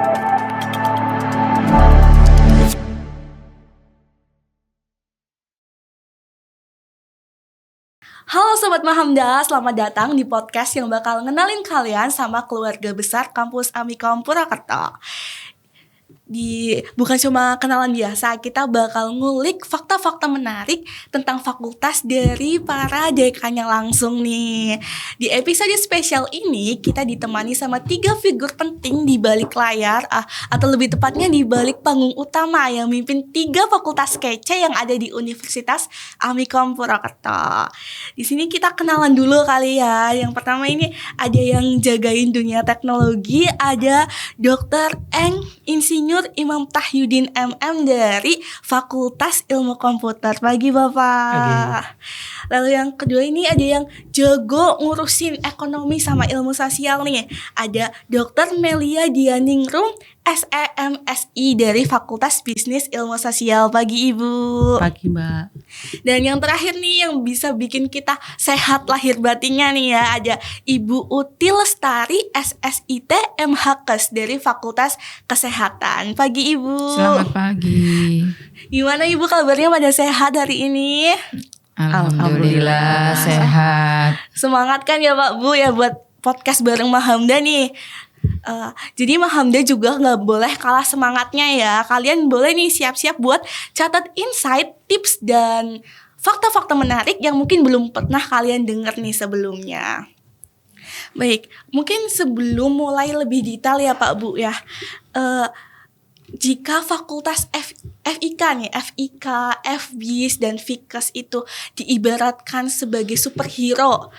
Halo Sobat Mahamda, selamat datang di podcast yang bakal ngenalin kalian sama keluarga besar kampus Amikom Purwakarta. Bukan cuma kenalan biasa, kita bakal ngulik fakta-fakta menarik tentang fakultas dari para dekannya langsung nih. Di episode spesial ini kita ditemani sama 3 figur penting di balik layar, atau lebih tepatnya di balik panggung utama yang mimpin 3 fakultas kece yang ada di Universitas Amikom Purwakarta. Di sini kita kenalan dulu kali ya. Yang pertama ini ada yang jagain dunia teknologi, ada Dr. Eng Insinyur Imam Tahyudin MM dari Fakultas Ilmu Komputer. Pagi Bapak. Pagi. Lalu yang kedua ini ada yang jago ngurusin ekonomi sama ilmu sosial nih. Ada Dr. Melia Dianingrum SEMSI dari Fakultas Bisnis Ilmu Sosial. Pagi Ibu. Pagi Mbak. Dan yang terakhir nih yang bisa bikin kita sehat lahir batinnya nih ya, ada Ibu Uti Lestari SSIT MHKes dari Fakultas Kesehatan. Pagi Ibu. Selamat pagi. Gimana Ibu kabarnya pada sehat hari ini? Alhamdulillah sehat. Semangat kan ya Pak Bu ya buat podcast bareng Mahamda nih. Jadi Mahamda juga gak boleh kalah semangatnya ya. Kalian boleh nih siap-siap buat catat insight, tips, dan fakta-fakta menarik yang mungkin belum pernah kalian dengar nih sebelumnya. Baik, mungkin sebelum mulai lebih detail ya Pak Bu ya, jika fakultas FIK nih, FIK, FBIS, dan FIKES itu diibaratkan sebagai superhero,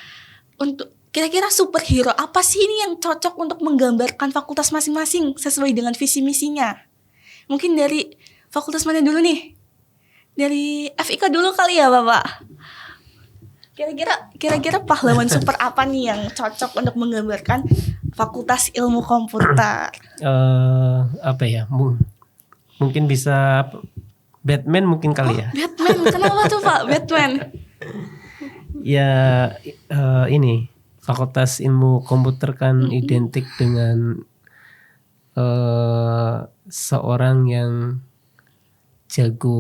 untuk kira-kira superhero apa sih ini yang cocok untuk menggambarkan fakultas masing-masing sesuai dengan visi misinya? Mungkin dari fakultas mana dulu nih? Dari FIK dulu kali ya Bapak. Kira-kira pahlawan super apa nih yang cocok untuk menggambarkan Fakultas Ilmu Komputer? Apa ya? Mungkin bisa Batman mungkin kali ya. Batman, kenapa tuh Pak Batman? Ya ini Fakultas Ilmu Komputer kan identik dengan seorang yang jago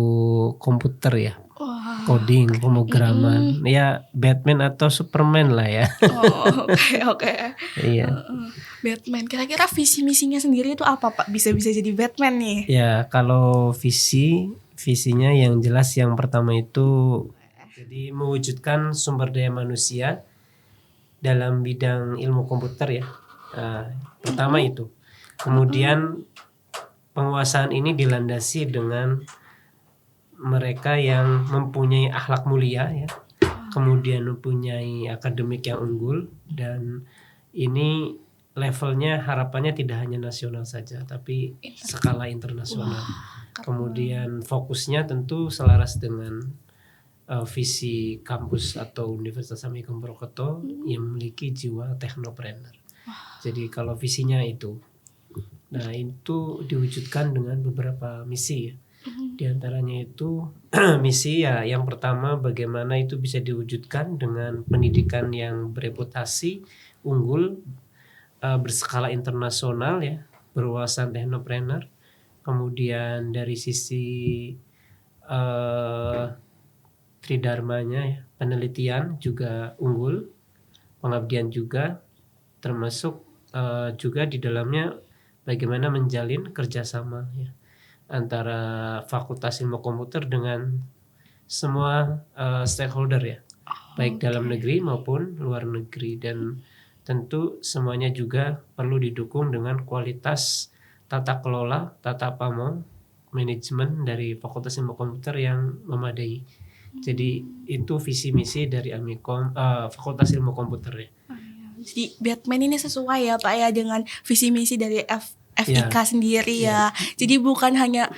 komputer ya. Wah. Coding, pemrograman. Ya Batman atau Superman lah ya. Oh, oke. Iya. Batman, kira-kira visi misinya sendiri itu apa Pak? Bisa jadi Batman nih. Ya kalau visinya yang jelas yang pertama itu jadi mewujudkan sumber daya manusia dalam bidang ilmu komputer ya. Pertama itu. Kemudian penguasaan ini dilandasi dengan mereka yang mempunyai akhlak mulia ya. Kemudian mempunyai akademik yang unggul, dan ini levelnya harapannya tidak hanya nasional saja tapi skala internasional. Kemudian fokusnya tentu selaras dengan visi kampus atau Universitas Amikom Purwokerto yang memiliki jiwa teknopreneur. Jadi kalau visinya itu, nah itu diwujudkan dengan beberapa misi ya. Di antaranya itu misi ya yang pertama bagaimana itu bisa diwujudkan dengan pendidikan yang bereputasi unggul, berskala internasional ya, berwawasan teknopreneur. Kemudian dari sisi tridharmanya ya, penelitian juga unggul, pengabdian juga, termasuk juga di dalamnya bagaimana menjalin kerjasama ya antara Fakultas Ilmu Komputer dengan semua stakeholder ya, baik dalam negeri maupun luar negeri, dan tentu semuanya juga perlu didukung dengan kualitas tata kelola, tata pamo, manajemen dari Fakultas Ilmu Komputer yang memadai. Jadi itu visi misi dari Fakultas Ilmu Komputer ya. Jadi Batman ini sesuai ya Pak ya dengan visi misi dari FIK sendiri ya. Jadi bukan hanya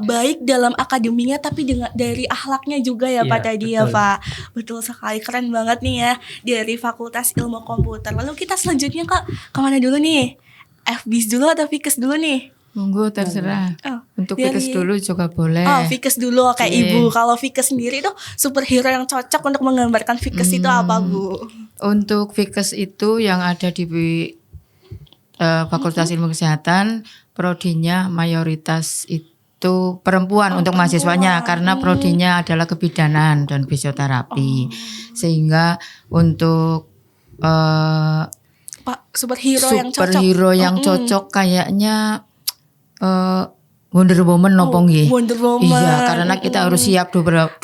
baik dalam akademinya tapi dari akhlaknya juga ya Pak tadi ya Pak. Betul sekali, keren banget nih ya dari Fakultas Ilmu Komputer. Lalu kita selanjutnya kemana dulu nih? FBIS dulu atau FIKES dulu nih? Monggo terserah. Untuk FIKES dulu juga boleh. FIKES dulu kayak Ibu. Kalau FIKES sendiri tuh superhero yang cocok untuk menggambarkan FIKES itu apa Bu? Untuk FIKES itu yang ada di Fakultas Ilmu Kesehatan, prodinya mayoritas itu perempuan untuk mahasiswanya karena prodinya adalah kebidanan dan fisioterapi. Sehingga untuk Pak superhero yang cocok kayaknya Wonder Woman nopo nggih. Wonder Woman. Iya, karena kita harus siap 24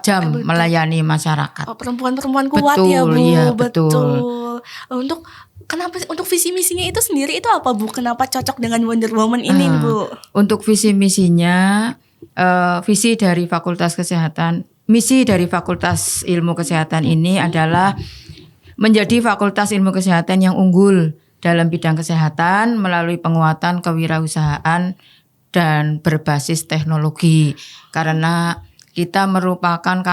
jam melayani masyarakat. Perempuan-perempuan kuat betul, ya Bu. Iya, betul. Untuk visi misinya itu sendiri itu apa Bu? Kenapa cocok dengan Wonder Woman ini Bu? Untuk visi misinya, visi dari Fakultas Kesehatan, misi dari Fakultas Ilmu Kesehatan ini adalah menjadi Fakultas Ilmu Kesehatan yang unggul dalam bidang kesehatan melalui penguatan kewirausahaan dan berbasis teknologi. Karena kita merupakan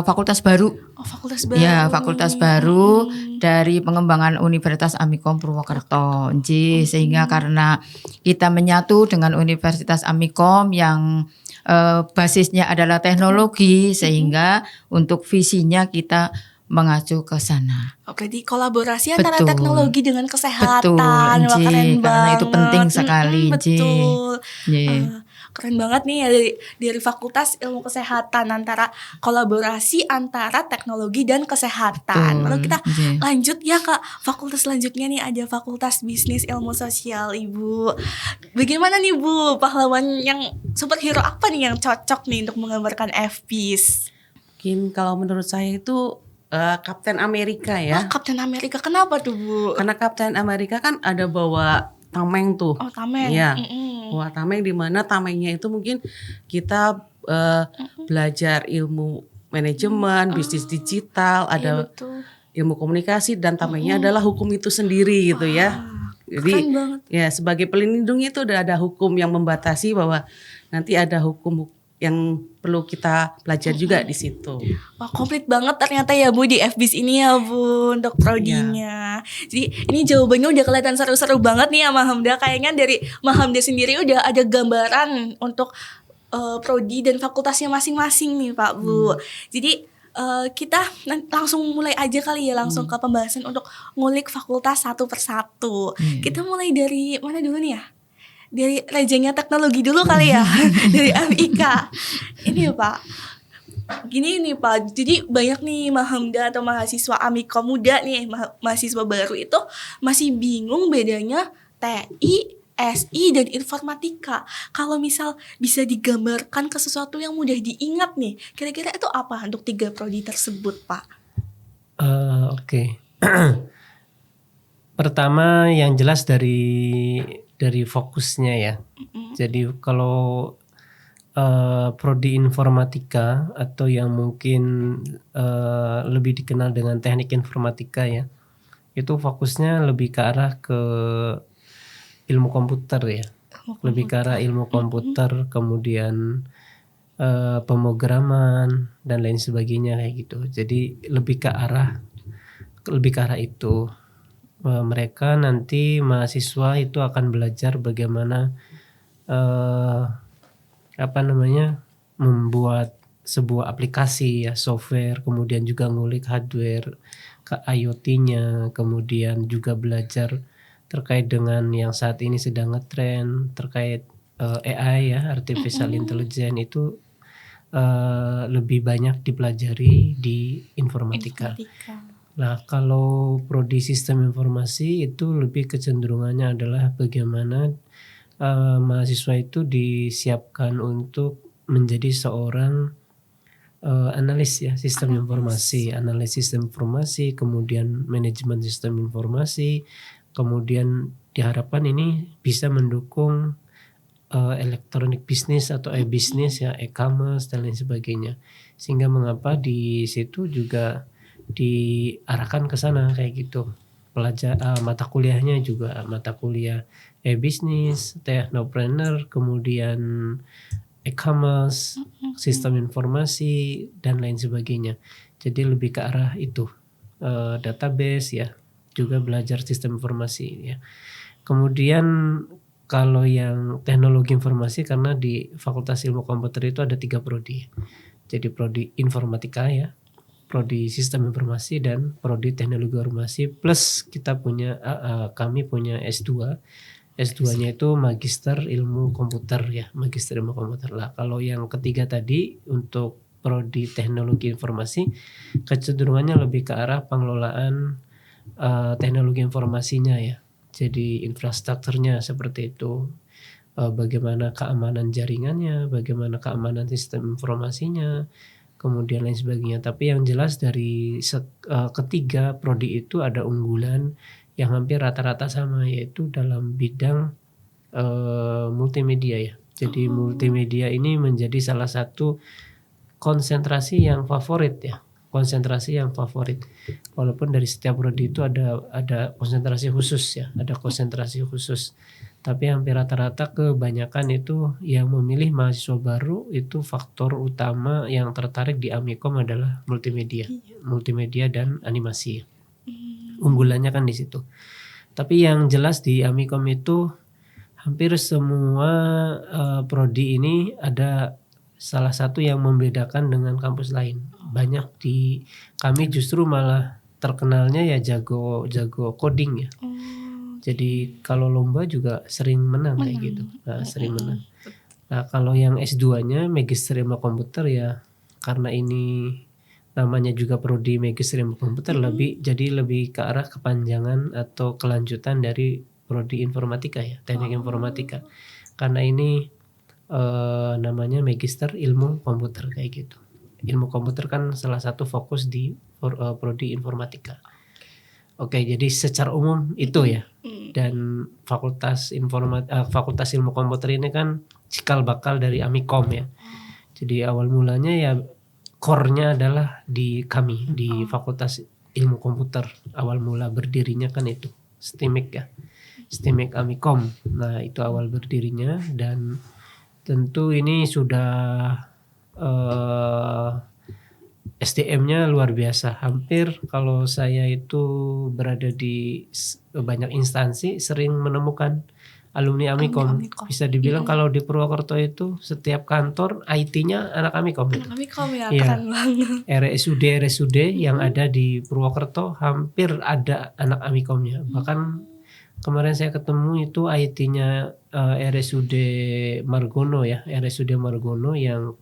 fakultas baru. Fakultas baru. Ya, fakultas baru dari pengembangan Universitas Amikom Purwokerto. Sehingga karena kita menyatu dengan Universitas Amikom yang basisnya adalah teknologi, sehingga untuk visinya kita mengacu ke sana. Jadi kolaborasi antara teknologi dengan kesehatan. Betul, keren karena banget. itu penting sekali. Betul. Keren banget nih ya dari Fakultas Ilmu Kesehatan antara kolaborasi antara teknologi dan kesehatan. Lalu kita lanjut ya ke fakultas selanjutnya nih, ada Fakultas Bisnis Ilmu Sosial Ibu. Bagaimana nih Bu, pahlawan yang superhero apa nih yang cocok nih untuk menggambarkan FBIS? Mungkin kalau menurut saya itu Kapten Amerika ya. Kapten Amerika, kenapa tuh Bu? Karena Kapten Amerika kan ada bawa tameng tuh. Tameng. Iya. Bawa tameng, di mana tamengnya itu mungkin kita belajar ilmu manajemen, bisnis digital, ada ilmu komunikasi, dan tamengnya adalah hukum itu sendiri gitu ya. Jadi ya sebagai pelindungnya itu udah ada hukum yang membatasi bahwa nanti ada hukum yang perlu kita pelajari juga di situ. Wah, komplit banget ternyata ya Bu di FBIS ini ya Bu untuk prodinya. Jadi ini jawabannya udah kelihatan seru-seru banget nih ya Mahamda. Kayaknya dari Mahamda sendiri udah ada gambaran untuk prodi dan fakultasnya masing-masing nih Pak Bu. Jadi kita langsung mulai aja kali ya, langsung ke pembahasan untuk ngulik fakultas satu persatu. Kita mulai dari mana dulu nih ya? Dari rajanya teknologi dulu kali ya. Dari MIK. Ini ya Pak, gini nih Pak, jadi banyak nih Mahamda atau mahasiswa Amikom muda nih, mahasiswa baru itu masih bingung bedanya TI, SI, dan informatika. Kalau misal bisa digambarkan ke sesuatu yang mudah diingat nih, kira-kira itu apa untuk 3 prodi tersebut Pak? Oke. Pertama yang jelas dari fokusnya ya. Jadi kalau prodi informatika atau yang mungkin lebih dikenal dengan teknik informatika ya, itu fokusnya lebih ke arah ke ilmu komputer ya, lebih ke arah ilmu komputer, kemudian pemrograman dan lain sebagainya kayak gitu. Jadi lebih ke arah itu. Mereka nanti mahasiswa itu akan belajar bagaimana membuat sebuah aplikasi ya, software, kemudian juga ngulik hardware ke IoT-nya, kemudian juga belajar terkait dengan yang saat ini sedang ngetren terkait AI ya, artificial intelligence itu lebih banyak dipelajari di informatika. Nah, kalau prodi sistem informasi itu lebih kecenderungannya adalah bagaimana mahasiswa itu disiapkan untuk menjadi seorang analis ya, sistem informasi, analis sistem informasi, kemudian manajemen sistem informasi, kemudian diharapkan ini bisa mendukung electronic business atau e-business ya, e-commerce dan lain sebagainya. Sehingga mengapa di situ juga diarahkan ke sana kayak gitu. Mata kuliahnya juga mata kuliah e-business, technopreneur, kemudian e-commerce, sistem informasi dan lain sebagainya. Jadi lebih ke arah itu, database ya, juga belajar sistem informasi ya. Kemudian kalau yang teknologi informasi, karena di Fakultas Ilmu Komputer itu ada 3 prodi. Jadi prodi informatika ya, prodi sistem informasi dan prodi teknologi informasi, plus kita punya kami punya S2. S2-nya itu magister ilmu komputer ya, magister ilmu komputer lah. Kalau yang ketiga tadi untuk prodi teknologi informasi kecenderungannya lebih ke arah pengelolaan teknologi informasinya ya. Jadi infrastrukturnya seperti itu, bagaimana keamanan jaringannya, bagaimana keamanan sistem informasinya, kemudian lain sebagainya. Tapi yang jelas dari ketiga prodi itu ada unggulan yang hampir rata-rata sama, yaitu dalam bidang multimedia ya. Jadi multimedia ini menjadi salah satu konsentrasi yang favorit ya. Konsentrasi yang favorit. Walaupun dari setiap prodi itu ada konsentrasi khusus ya, ada konsentrasi khusus. Tapi hampir rata-rata kebanyakan itu yang memilih mahasiswa baru itu faktor utama yang tertarik di Amikom adalah multimedia dan animasi. Unggulannya kan di situ. Tapi yang jelas di Amikom itu hampir semua prodi ini ada salah satu yang membedakan dengan kampus lain. Banyak di kami justru malah terkenalnya ya jago coding ya. Jadi kalau lomba juga sering menang kayak gitu. Nah, sering menang. Nah, kalau yang S2-nya magister ilmu komputer ya, karena ini namanya juga prodi magister ilmu komputer, lebih ke arah kepanjangan atau kelanjutan dari prodi informatika ya, teknik informatika. Karena ini namanya magister ilmu komputer kayak gitu. Ilmu komputer kan salah satu fokus di prodi informatika. Oke, jadi secara umum itu ya. Dan fakultas ilmu komputer ini kan cikal bakal dari Amikom ya. Jadi awal mulanya ya core-nya adalah di kami di Fakultas Ilmu Komputer. Awal mula berdirinya kan itu STIMIK ya, STIMIK Amikom. Nah itu awal berdirinya, dan tentu ini sudah SDM-nya luar biasa. Hampir kalau saya itu berada di banyak instansi sering menemukan alumni Amikom. Bisa dibilang kalau di Purwokerto itu setiap kantor IT-nya anak Amikom. Anak Amikom ya, Iya. keren banget. RSUD yang ada di Purwokerto hampir ada anak Amikomnya. Bahkan kemarin saya ketemu itu IT-nya RSUD Margono ya, RSUD Margono yang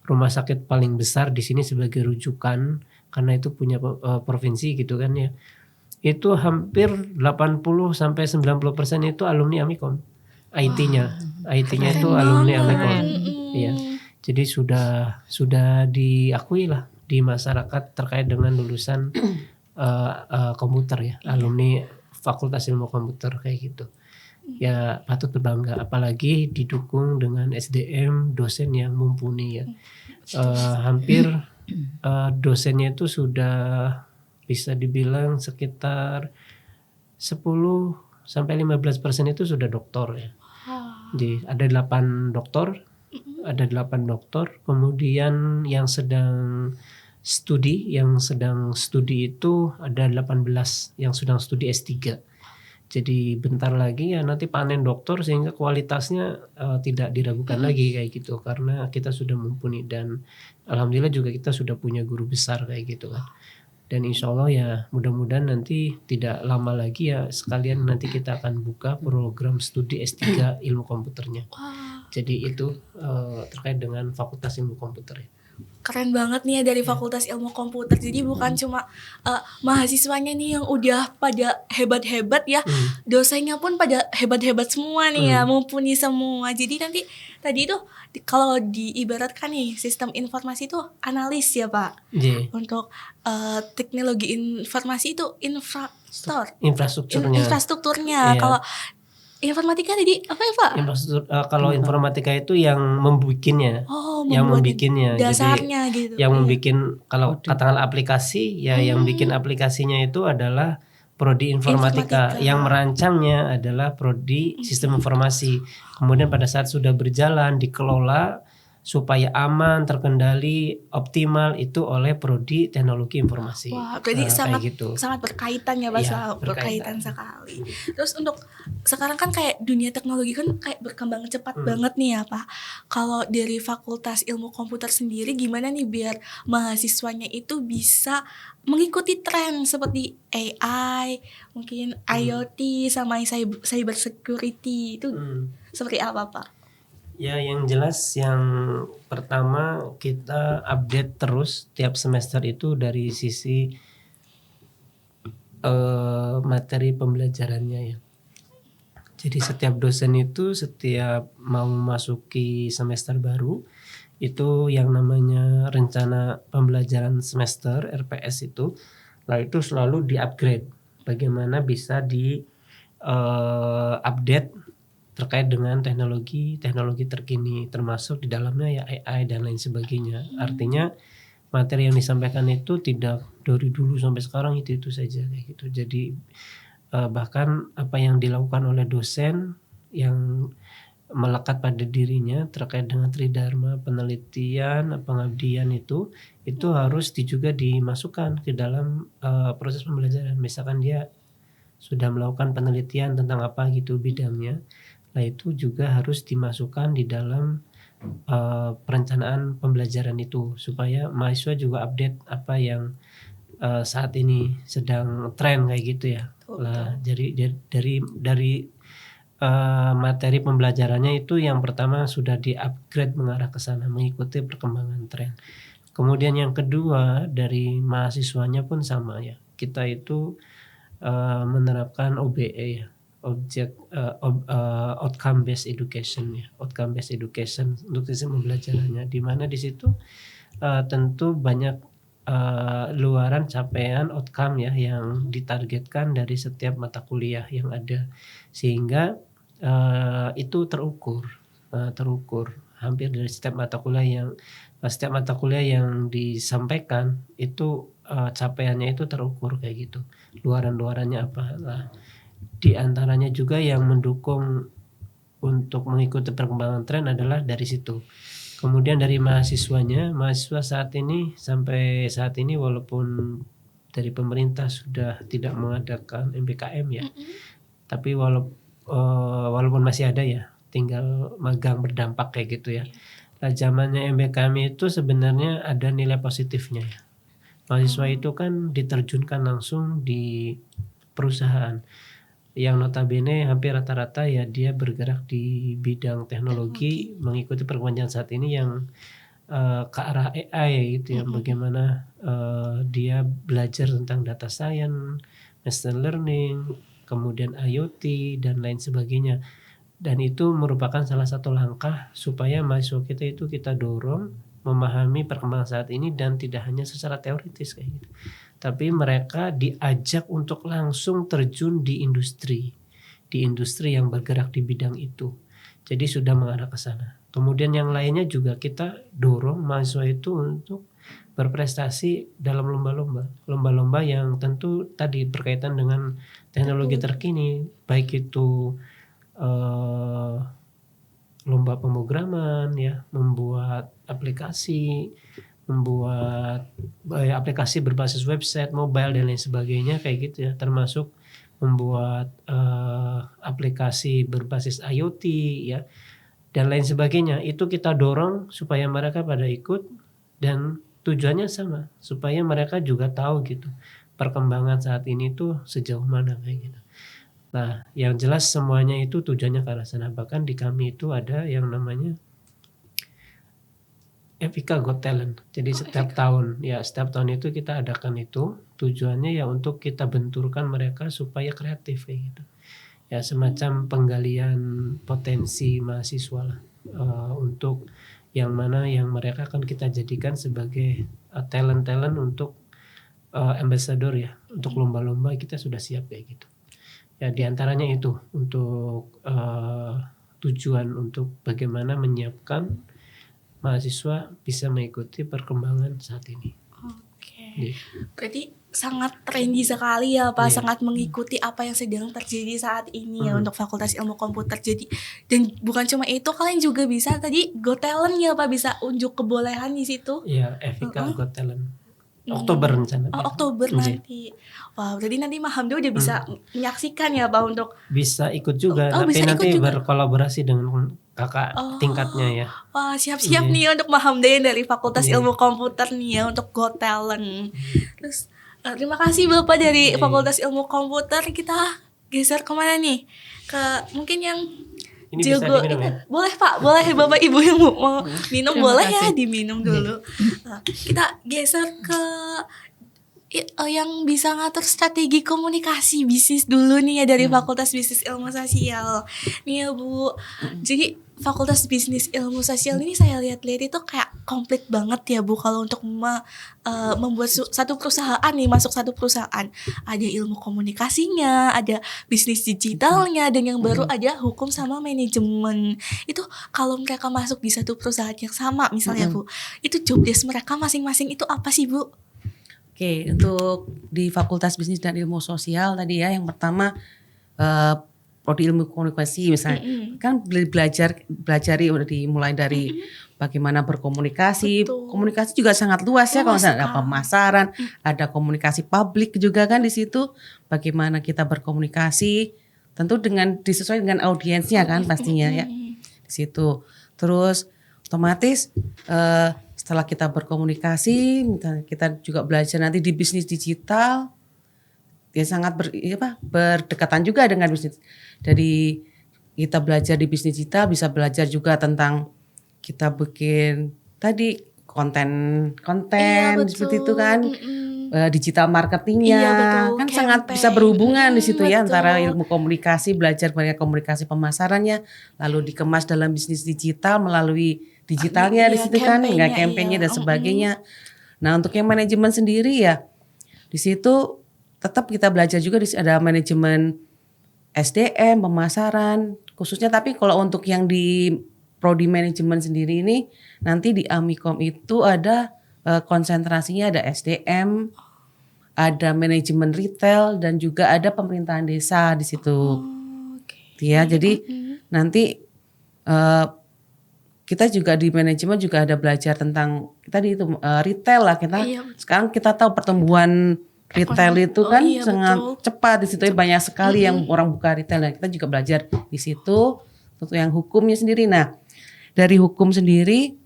rumah sakit paling besar di sini sebagai rujukan karena itu punya provinsi gitu kan ya. Itu hampir 80-90% itu alumni Amikom. IT-nya itu alumni Amikom. Iya. Jadi sudah diakui lah di masyarakat terkait dengan lulusan komputer ya, alumni Fakultas Ilmu Komputer kayak gitu. Ya patut berbangga, apalagi didukung dengan SDM dosen yang mumpuni ya. Hampir dosennya itu sudah bisa dibilang sekitar 10-15% itu sudah doktor ya. Jadi ada 8 doktor, kemudian yang sedang studi itu ada 18 yang sedang studi S3. Jadi bentar lagi ya nanti panen doktor, sehingga kualitasnya tidak diragukan lagi kayak gitu, karena kita sudah mumpuni dan alhamdulillah juga kita sudah punya guru besar kayak gitu kan. Dan insya Allah ya mudah-mudahan nanti tidak lama lagi ya sekalian nanti kita akan buka program studi S3 ilmu komputernya. Jadi itu terkait dengan Fakultas Ilmu Komputer ya. Keren banget nih ya dari Fakultas Ilmu Komputer. Jadi bukan cuma mahasiswanya nih yang udah pada hebat-hebat ya, dosennya pun pada hebat-hebat semua nih ya, mumpuni semua. Jadi nanti tadi itu kalau diibaratkan nih sistem informasi itu analis ya Pak. Untuk teknologi informasi itu infrastrukturnya. Kalau informatika tadi apa ya Pak? Kalau informatika itu yang membuatnya, dasarnya jadi, gitu. Yang membuat kalau katakanlah aplikasi ya, yang bikin aplikasinya itu adalah prodi informatika. Yang merancangnya adalah prodi sistem informasi. Kemudian pada saat sudah berjalan dikelola supaya aman, terkendali, optimal itu oleh Prodi Teknologi Informasi. Wah, berarti Kayak sangat gitu. sangat berkaitan ya Mas, Iya, berkaitan berkaitan. sekali. Terus untuk sekarang kan kayak dunia teknologi kan kayak berkembang cepat banget nih ya Pak. Kalau dari Fakultas Ilmu Komputer sendiri gimana nih biar mahasiswanya itu bisa mengikuti tren seperti AI, mungkin IoT sama cyber security itu seperti apa Pak? Ya, yang jelas yang pertama kita update terus tiap semester itu dari sisi materi pembelajarannya ya. Jadi setiap dosen itu setiap mau memasuki semester baru itu yang namanya rencana pembelajaran semester RPS itu, lah itu selalu di-upgrade. Bagaimana bisa di update terkait dengan teknologi terkini, termasuk di dalamnya ya AI dan lain sebagainya. Artinya materi yang disampaikan itu tidak dari dulu sampai sekarang itu saja kayak gitu. Jadi bahkan apa yang dilakukan oleh dosen yang melekat pada dirinya terkait dengan tridharma penelitian pengabdian itu harus juga dimasukkan ke dalam proses pembelajaran. Misalkan dia sudah melakukan penelitian tentang apa gitu bidangnya, nah itu juga harus dimasukkan di dalam perencanaan pembelajaran itu supaya mahasiswa juga update apa yang saat ini sedang tren kayak gitu ya. Lah jadi dari materi pembelajarannya itu yang pertama sudah di-upgrade mengarah ke sana mengikuti perkembangan tren. Kemudian yang kedua dari mahasiswanya pun sama ya. Kita itu menerapkan OBE ya, outcome based education ya, outcome based education untuk sistem pembelajarannya, di mana di situ tentu banyak luaran capaian outcome ya yang ditargetkan dari setiap mata kuliah yang ada, sehingga itu terukur hampir dari setiap mata kuliah yang disampaikan itu capaiannya itu terukur kayak gitu, luaran-luarannya apa. Nah, di antaranya juga yang mendukung untuk mengikuti perkembangan tren adalah dari situ. Kemudian dari mahasiswa sampai saat ini walaupun dari pemerintah sudah tidak mengadakan MBKM ya, tapi walaupun masih ada ya, tinggal magang berdampak kayak gitu ya. Nah, zamannya MBKM itu sebenarnya ada nilai positifnya ya. Mahasiswa itu kan diterjunkan langsung di perusahaan yang notabene hampir rata-rata ya dia bergerak di bidang teknologi mengikuti perkembangan saat ini yang ke arah AI gitu ya. Bagaimana dia belajar tentang data science, machine learning, kemudian IoT dan lain sebagainya. Dan itu merupakan salah satu langkah supaya mahasiswa kita itu kita dorong memahami perkembangan saat ini dan tidak hanya secara teoritis kayak gitu, tapi mereka diajak untuk langsung terjun di industri yang bergerak di bidang itu. Jadi sudah mengarah ke sana. Kemudian yang lainnya juga kita dorong mahasiswa itu untuk berprestasi dalam lomba-lomba yang tentu tadi berkaitan dengan teknologi terkini, baik itu lomba pemrograman ya, membuat aplikasi berbasis website, mobile dan lain sebagainya kayak gitu ya, termasuk membuat aplikasi berbasis IoT ya dan lain sebagainya. Itu kita dorong supaya mereka pada ikut dan tujuannya sama, supaya mereka juga tahu gitu perkembangan saat ini tuh sejauh mana kayak gitu. Nah, yang jelas semuanya itu tujuannya ke arah sana. Bahkan di kami itu ada yang namanya Evika Got Talent. Jadi setiap tahun itu kita adakan itu. Tujuannya ya untuk kita benturkan mereka supaya kreatif kayak gitu. Ya semacam penggalian potensi mahasiswa lah, untuk yang mana yang mereka akan kita jadikan sebagai talent untuk ambassador ya, untuk lomba-lomba kita sudah siap kayak gitu. Ya diantaranya itu untuk tujuan untuk bagaimana menyiapkan mahasiswa bisa mengikuti perkembangan saat ini. Oke. Iya. Berarti sangat trendy sekali ya Pak, Iya. sangat mengikuti apa yang sedang terjadi saat ini ya untuk Fakultas Ilmu Komputer. Jadi dan bukan cuma itu, kalian juga bisa tadi Go Talent ya Pak, bisa unjuk kebolehan di situ. Iya, Evika Got Talent. Oktober rencana. Oh, Oktober Iya. nanti. Wow, jadi nanti Mahamdo udah bisa menyaksikan ya Pak untuk Bisa ikut juga, Oh, tapi bisa nanti ikut juga. berkolaborasi dengan kakak tingkatnya ya. wah, siap-siap Iya. nih untuk Mahamdo yang dari Fakultas Iya. Ilmu Komputer nih ya untuk Go Talent. Terus terima kasih Bapak dari Iya. Fakultas Ilmu Komputer. Kita geser kemana nih? Ke mungkin yang Ini bisa Jago diminum ini. ya? Boleh Pak, boleh Bapak Ibu yang mau minum Terima boleh kasih. ya diminum dulu. Nah, kita geser ke yang bisa ngatur strategi komunikasi bisnis dulu nih ya dari Fakultas Bisnis Ilmu Sosial. Nih ya Bu. Jadi Fakultas Bisnis Ilmu Sosial ini saya lihat-lihat itu kayak komplit banget ya Bu kalau untuk membuat satu perusahaan nih, masuk satu perusahaan. Ada ilmu komunikasinya, ada bisnis digitalnya, dan yang baru ada hukum sama manajemen. Itu kalau mereka masuk di satu perusahaan yang sama misalnya Bu, itu job desk mereka masing-masing itu apa sih Bu? Oke, untuk di Fakultas Bisnis dan Ilmu Sosial tadi ya, yang pertama prodi ilmu komunikasi misalnya, kan belajari udah dimulai dari bagaimana berkomunikasi. Betul. Komunikasi juga sangat luas ya, kalau Luas misalnya ada sekali. pemasaran, ada komunikasi publik juga kan di situ. Bagaimana kita berkomunikasi, tentu disesuaikan dengan audiensnya kan pastinya ya di situ. Terus otomatis setelah kita berkomunikasi, kita juga belajar nanti di bisnis digital, ya sangat berdekatan juga dengan bisnis. Jadi kita belajar di bisnis digital, bisa belajar juga tentang kita bikin tadi konten Iya, seperti betul. itu kan, digital marketingnya Iya, betul. kan sangat Campaign. bisa berhubungan di situ ya, Betul. antara ilmu komunikasi, belajar banyak komunikasi pemasarannya, lalu dikemas dalam bisnis digital melalui digitalnya di Iya, situ kan, campaign-nya, nggak campaignnya iya. dan sebagainya. Nah untuk yang manajemen sendiri ya, di situ tetap kita belajar juga ada manajemen SDM, pemasaran khususnya. Tapi kalau untuk yang di prodi manajemen sendiri ini, nanti di Amikom itu ada konsentrasinya ada SDM, ada manajemen retail, dan juga ada pemerintahan desa di situ. Ya, jadi nanti kita juga di manajemen juga ada belajar tentang tadi itu retail lah kita. Iya. Sekarang kita tahu pertumbuhan retail itu kan iya, sangat betul. cepat di situ, banyak sekali yang orang buka retail. Nah, kita juga belajar di situ untuk yang hukumnya sendiri. Nah, dari hukum sendiri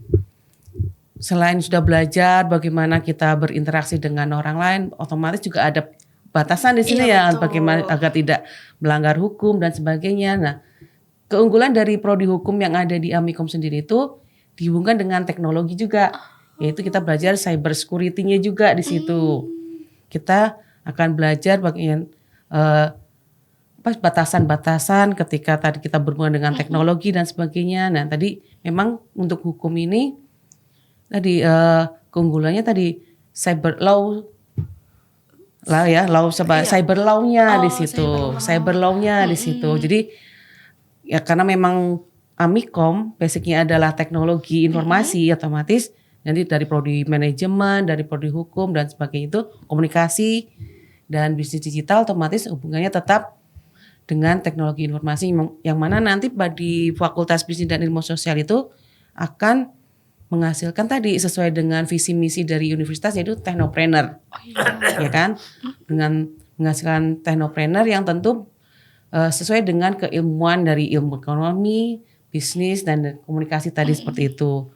selain sudah belajar bagaimana kita berinteraksi dengan orang lain, otomatis juga ada batasan di sini Iya, ya, betul. bagaimana agar tidak melanggar hukum dan sebagainya. Nah, keunggulan dari prodi hukum yang ada di Amikom sendiri itu dihubungkan dengan teknologi juga, yaitu kita belajar cyber security-nya juga di situ. Kita akan belajar bagian batasan-batasan ketika tadi kita berhubungan dengan teknologi dan sebagainya. Nah, tadi memang untuk hukum ini tadi keunggulannya tadi cyber law lah ya, cyber law-nya di situ, cyber law-nya di situ. Jadi ya karena memang Amikom basicnya adalah teknologi informasi, otomatis nanti dari prodi manajemen, dari prodi hukum dan sebagainya itu komunikasi dan bisnis digital otomatis hubungannya tetap dengan teknologi informasi, yang mana nanti di Fakultas Bisnis dan Ilmu Sosial itu akan menghasilkan tadi sesuai dengan visi misi dari universitas, yaitu technopreneur, ya kan, dengan menghasilkan technopreneur yang tentu sesuai dengan keilmuan dari ilmu ekonomi, bisnis dan komunikasi tadi seperti itu.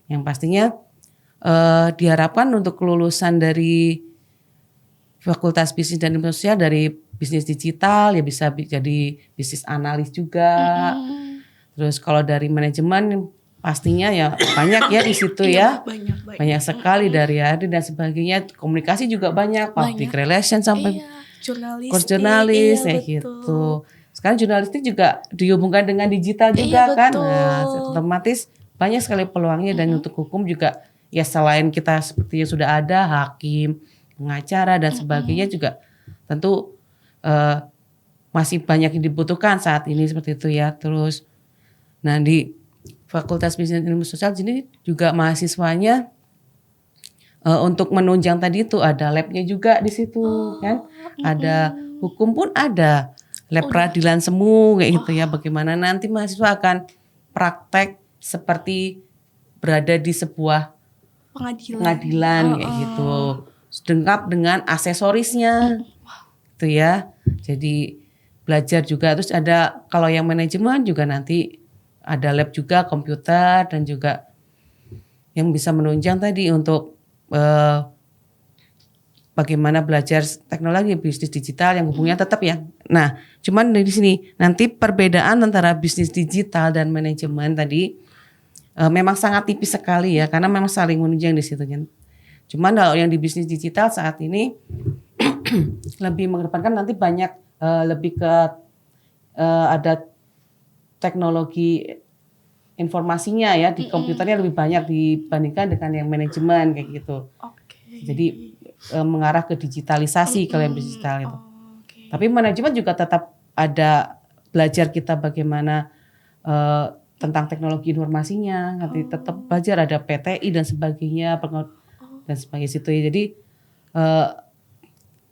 Yang pastinya diharapkan untuk kelulusan dari Fakultas Bisnis dan Ilmu Sosial dari bisnis digital ya bisa jadi bisnis analis juga. Terus kalau dari manajemen pastinya ya banyak ya di situ ya. Banyak sekali dari hari dan sebagainya. Komunikasi juga banyak, public relation sampai jurnalis ya gitu. Sekarang jurnalistik juga dihubungkan dengan digital juga kan. Betul. Nah, otomatis banyak sekali peluangnya. Dan untuk hukum juga ya selain kita seperti yang sudah ada hakim, pengacara dan sebagainya juga tentu masih banyak yang dibutuhkan saat ini seperti itu ya. Terus nah di Fakultas Bisnis dan Ilmu Sosial ini juga mahasiswanya untuk menunjang tadi itu ada labnya juga di situ kan, ada hukum pun ada, lab peradilan semu kayak gitu ya. Bagaimana nanti mahasiswa akan praktek seperti berada di sebuah pengadilan kayak gitu, lengkap dengan aksesorisnya gitu ya. Jadi belajar juga, terus ada kalau yang manajemen juga nanti ada lab juga komputer dan juga yang bisa menunjang tadi untuk bagaimana belajar teknologi bisnis digital yang hubungannya tetap ya. Nah, cuman dari sini nanti perbedaan antara bisnis digital dan manajemen tadi memang sangat tipis sekali ya, karena memang saling menunjang di situ kan. Cuman kalau yang di bisnis digital saat ini lebih mengedepankan nanti banyak lebih ke ada teknologi informasinya ya di komputernya lebih banyak dibandingkan dengan yang manajemen kayak gitu. Jadi mengarah ke digitalisasi kalau yang digital itu. Tapi manajemen juga tetap ada belajar kita bagaimana tentang teknologi informasinya, nanti tetap belajar ada PTI dan sebagainya dan sebagainya situ ya. Jadi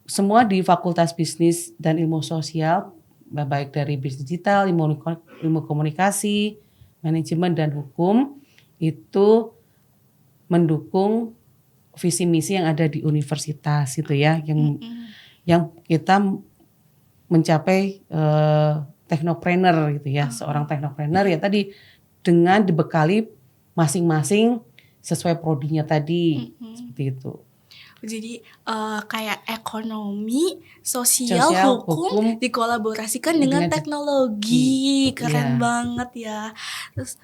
semua di Fakultas Bisnis dan Ilmu Sosial, baik dari bisnis digital, ilmu komunikasi, manajemen dan hukum itu mendukung visi misi yang ada di universitas itu ya, yang kita mencapai teknopreneur gitu ya, seorang teknopreneur ya tadi dengan dibekali masing-masing sesuai prodinya tadi seperti itu. Jadi kayak ekonomi, sosial, hukum dikolaborasikan dengan teknologi. Keren banget ya. Terus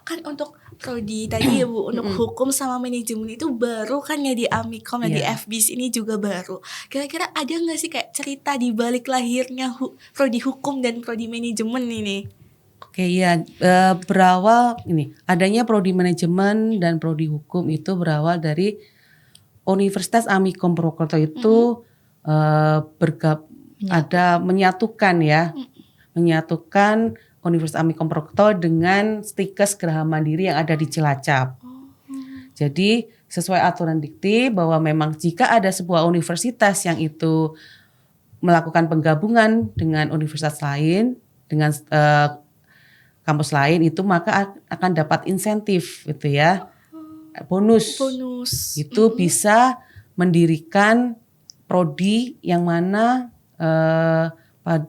kan untuk prodi tadi ya Bu, untuk hukum sama manajemen itu baru kan ya di Amikom ya, di FBIS ini juga baru. Kira-kira ada nggak sih kayak cerita di balik lahirnya prodi hukum dan prodi manajemen ini? Oke ya, berawal ini adanya prodi manajemen dan prodi hukum itu berawal dari Universitas Amikom Purwokerto itu menyatukan ya, menyatukan Universitas Amikom Purwokerto dengan Stikes Geraha Mandiri yang ada di Cilacap. Jadi sesuai aturan dikti bahwa memang jika ada sebuah universitas yang itu melakukan penggabungan dengan universitas lain, dengan kampus lain itu maka akan dapat insentif gitu ya. Bonus. Itu bisa mendirikan prodi yang mana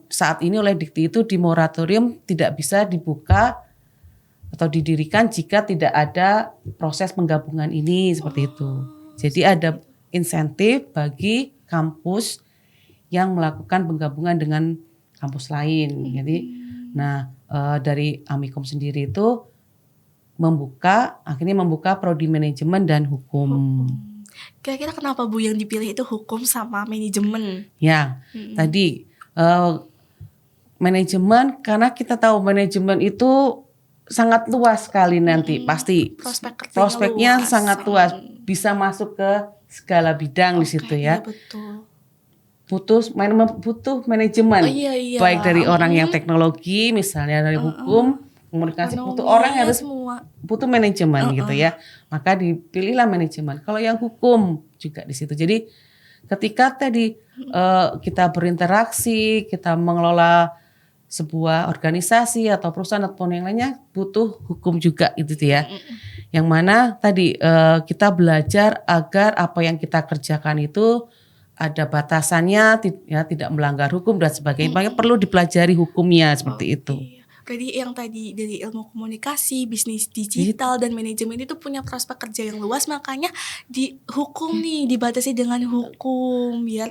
saat ini oleh dikti itu di moratorium tidak bisa dibuka atau didirikan jika tidak ada proses penggabungan ini seperti itu. Jadi ada insentif bagi kampus yang melakukan penggabungan dengan kampus lain. Jadi dari Amikom sendiri itu akhirnya membuka prodi manajemen dan hukum. Kira-kira kenapa Bu yang dipilih itu hukum sama manajemen? Ya, tadi manajemen karena kita tahu manajemen itu sangat luas sekali nanti pasti prospeknya luas. Sangat luas, bisa masuk ke segala bidang di situ ya. Iya, betul. Butuh manajemen, baik dari orang yang teknologi misalnya dari hukum. Komunikasi butuh orang harus butuh manajemen gitu ya, maka dipilihlah manajemen. Kalau yang hukum juga di situ. Jadi ketika tadi kita berinteraksi, kita mengelola sebuah organisasi atau perusahaan ataupun yang lainnya butuh hukum juga gitu ya. Yang mana tadi kita belajar agar apa yang kita kerjakan itu ada batasannya, tidak melanggar hukum dan sebagainya. Makanya perlu dipelajari hukumnya seperti itu. Jadi yang tadi dari ilmu komunikasi, bisnis digital dan manajemen itu punya prospek kerja yang luas, makanya di hukum nih dibatasi dengan hukum biar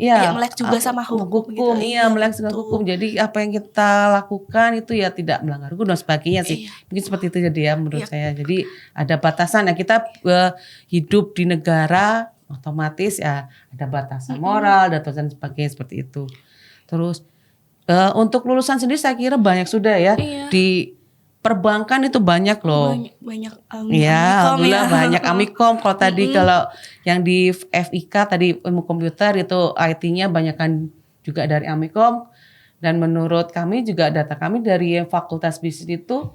melek juga sama hukum gitu. Iya, melek dengan hukum. Jadi apa yang kita lakukan itu ya tidak melanggar hukum dan sebagainya sih. Mungkin seperti itu jadi ya menurut saya. Jadi ada batasan ya, kita hidup di negara otomatis ya ada batasan moral dan sebagainya seperti itu. Terus untuk lulusan sendiri saya kira banyak sudah ya. Di perbankan itu banyak loh. Banyak alhamdulillah banyak Amikom. Kalau tadi kalau yang di FIK tadi ilmu komputer itu IT-nya banyakan juga dari Amikom. Dan menurut kami juga data kami dari Fakultas Bisnis itu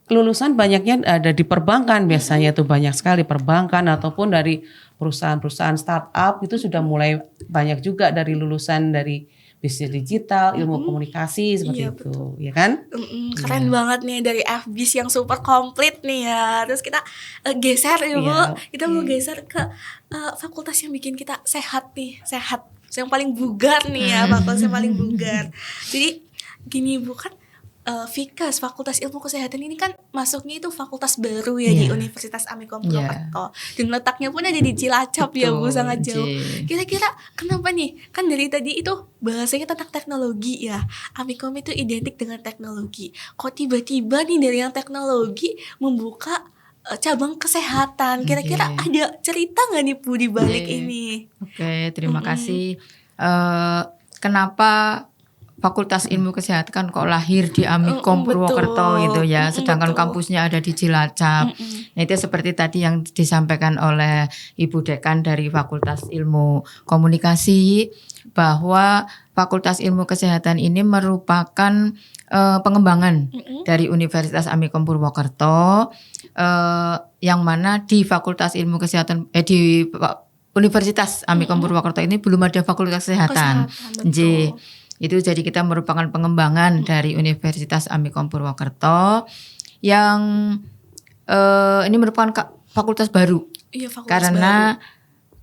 kelulusan banyaknya ada di perbankan, biasanya itu banyak sekali perbankan ataupun dari perusahaan-perusahaan startup itu sudah mulai banyak juga dari lulusan dari bisnis digital, ilmu komunikasi seperti Iya, itu, ya kan? Keren banget nih dari FBIS yang super komplit nih ya. Terus kita geser ya Bu, Iya. kita mau geser ke fakultas yang bikin kita sehat nih, sehat. Yang paling bugar nih ya, fakultas yang paling bugar. Jadi gini Bu, kan Fikas, Fakultas Ilmu Kesehatan ini kan masuknya itu fakultas baru ya di Iya. Universitas Amikom Iya. Purwokerto. Dan letaknya pun ada di Cilacap ya Bu, Betul, sangat jauh. J. Kira-kira kenapa nih? Kan dari tadi itu bahasanya tentang teknologi ya. Amikom itu identik dengan teknologi. Kok tiba-tiba nih dari yang teknologi membuka cabang kesehatan? Kira-kira Oke. ada cerita nggak nih Bu di balik Oke. ini? Oke, terima kasih. Kenapa Fakultas Ilmu Kesehatan kok lahir di Amikom Betul. Purwokerto gitu ya, sedangkan Betul. kampusnya ada di Cilacap. Nah, itu seperti tadi yang disampaikan oleh Ibu Dekan dari Fakultas Ilmu Komunikasi, bahwa Fakultas Ilmu Kesehatan ini merupakan pengembangan dari Universitas Amikom Purwokerto, yang mana di Fakultas Ilmu Kesehatan di Universitas Amikom Purwokerto ini belum ada Fakultas Kesehatan. Kesehatan, J. betul. Itu jadi kita merupakan pengembangan dari Universitas Amikom Purwokerto yang ini merupakan fakultas baru Iya, fakultas karena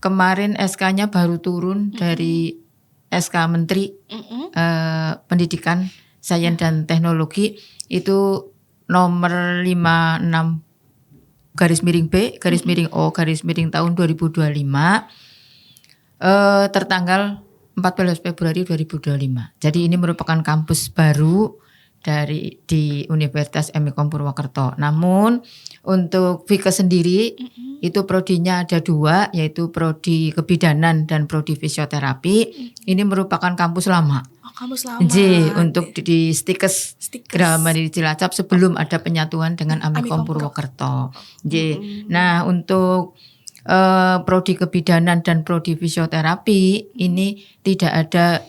kemarin SK-nya baru turun dari SK Menteri Pendidikan, Sains dan Teknologi itu nomor 56 garis miring B garis miring O garis miring tahun 2025 tertanggal 14 Februari 2025. Jadi ini merupakan kampus baru di Universitas Amikom Purwokerto. Namun untuk Fikes sendiri itu prodinya ada 2, yaitu prodi kebidanan dan prodi fisioterapi. Ini merupakan kampus lama. Oh, kampus lama. J untuk di Stikes Grama di Cilacap sebelum ada penyatuan dengan Amikom Purwokerto. J. Nah, untuk prodi kebidanan dan prodi fisioterapi ini tidak ada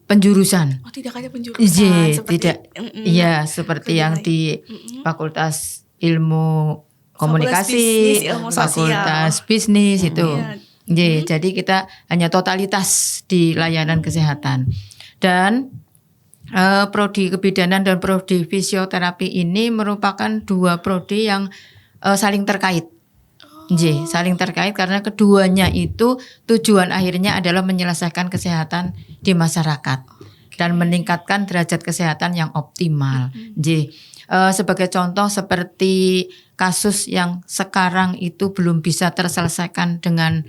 penjurusan. Oh, tidak ada penjurusan J, seperti tidak. Iya, seperti yang di Fakultas Ilmu Komunikasi, Bisnis, Ilmu Sosial. Fakultas Bisnis itu. Iya. Jadi kita hanya totalitas di layanan kesehatan. Dan prodi kebidanan dan prodi fisioterapi ini merupakan 2 prodi yang saling terkait. J, saling terkait karena keduanya itu tujuan akhirnya adalah menyelesaikan kesehatan di masyarakat dan meningkatkan derajat kesehatan yang optimal. J, sebagai contoh seperti kasus yang sekarang itu belum bisa terselesaikan dengan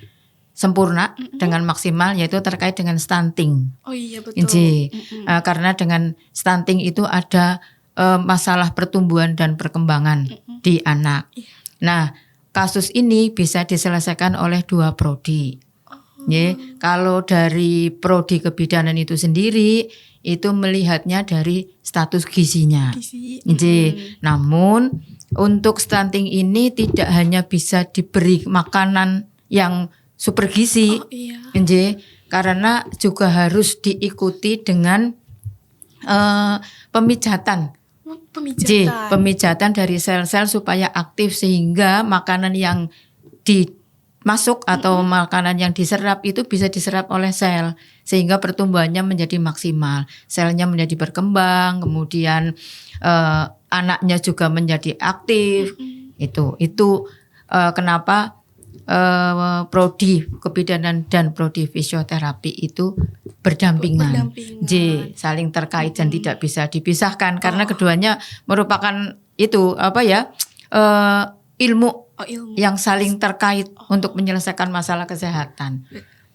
sempurna, dengan maksimal, yaitu terkait dengan stunting. Oh iya, betul. J, karena dengan stunting itu ada masalah pertumbuhan dan perkembangan di anak. Nah, kasus ini bisa diselesaikan oleh 2 prodi. Kalau dari prodi kebidanan itu sendiri itu melihatnya dari status gizinya. Gizi. Namun untuk stunting ini tidak hanya bisa diberi makanan yang super gizi, Oh iya. karena juga harus diikuti dengan pemijatan. Pemijatan. Pemijatan dari sel-sel supaya aktif sehingga makanan yang dimasuk atau makanan yang diserap itu bisa diserap oleh sel sehingga pertumbuhannya menjadi maksimal, selnya menjadi berkembang, kemudian anaknya juga menjadi aktif. Itu kenapa prodi kebidanan dan prodi fisioterapi itu berdampingan. J, saling terkait dan tidak bisa dipisahkan karena keduanya merupakan itu ilmu ilmu. yang saling terkait untuk menyelesaikan masalah kesehatan.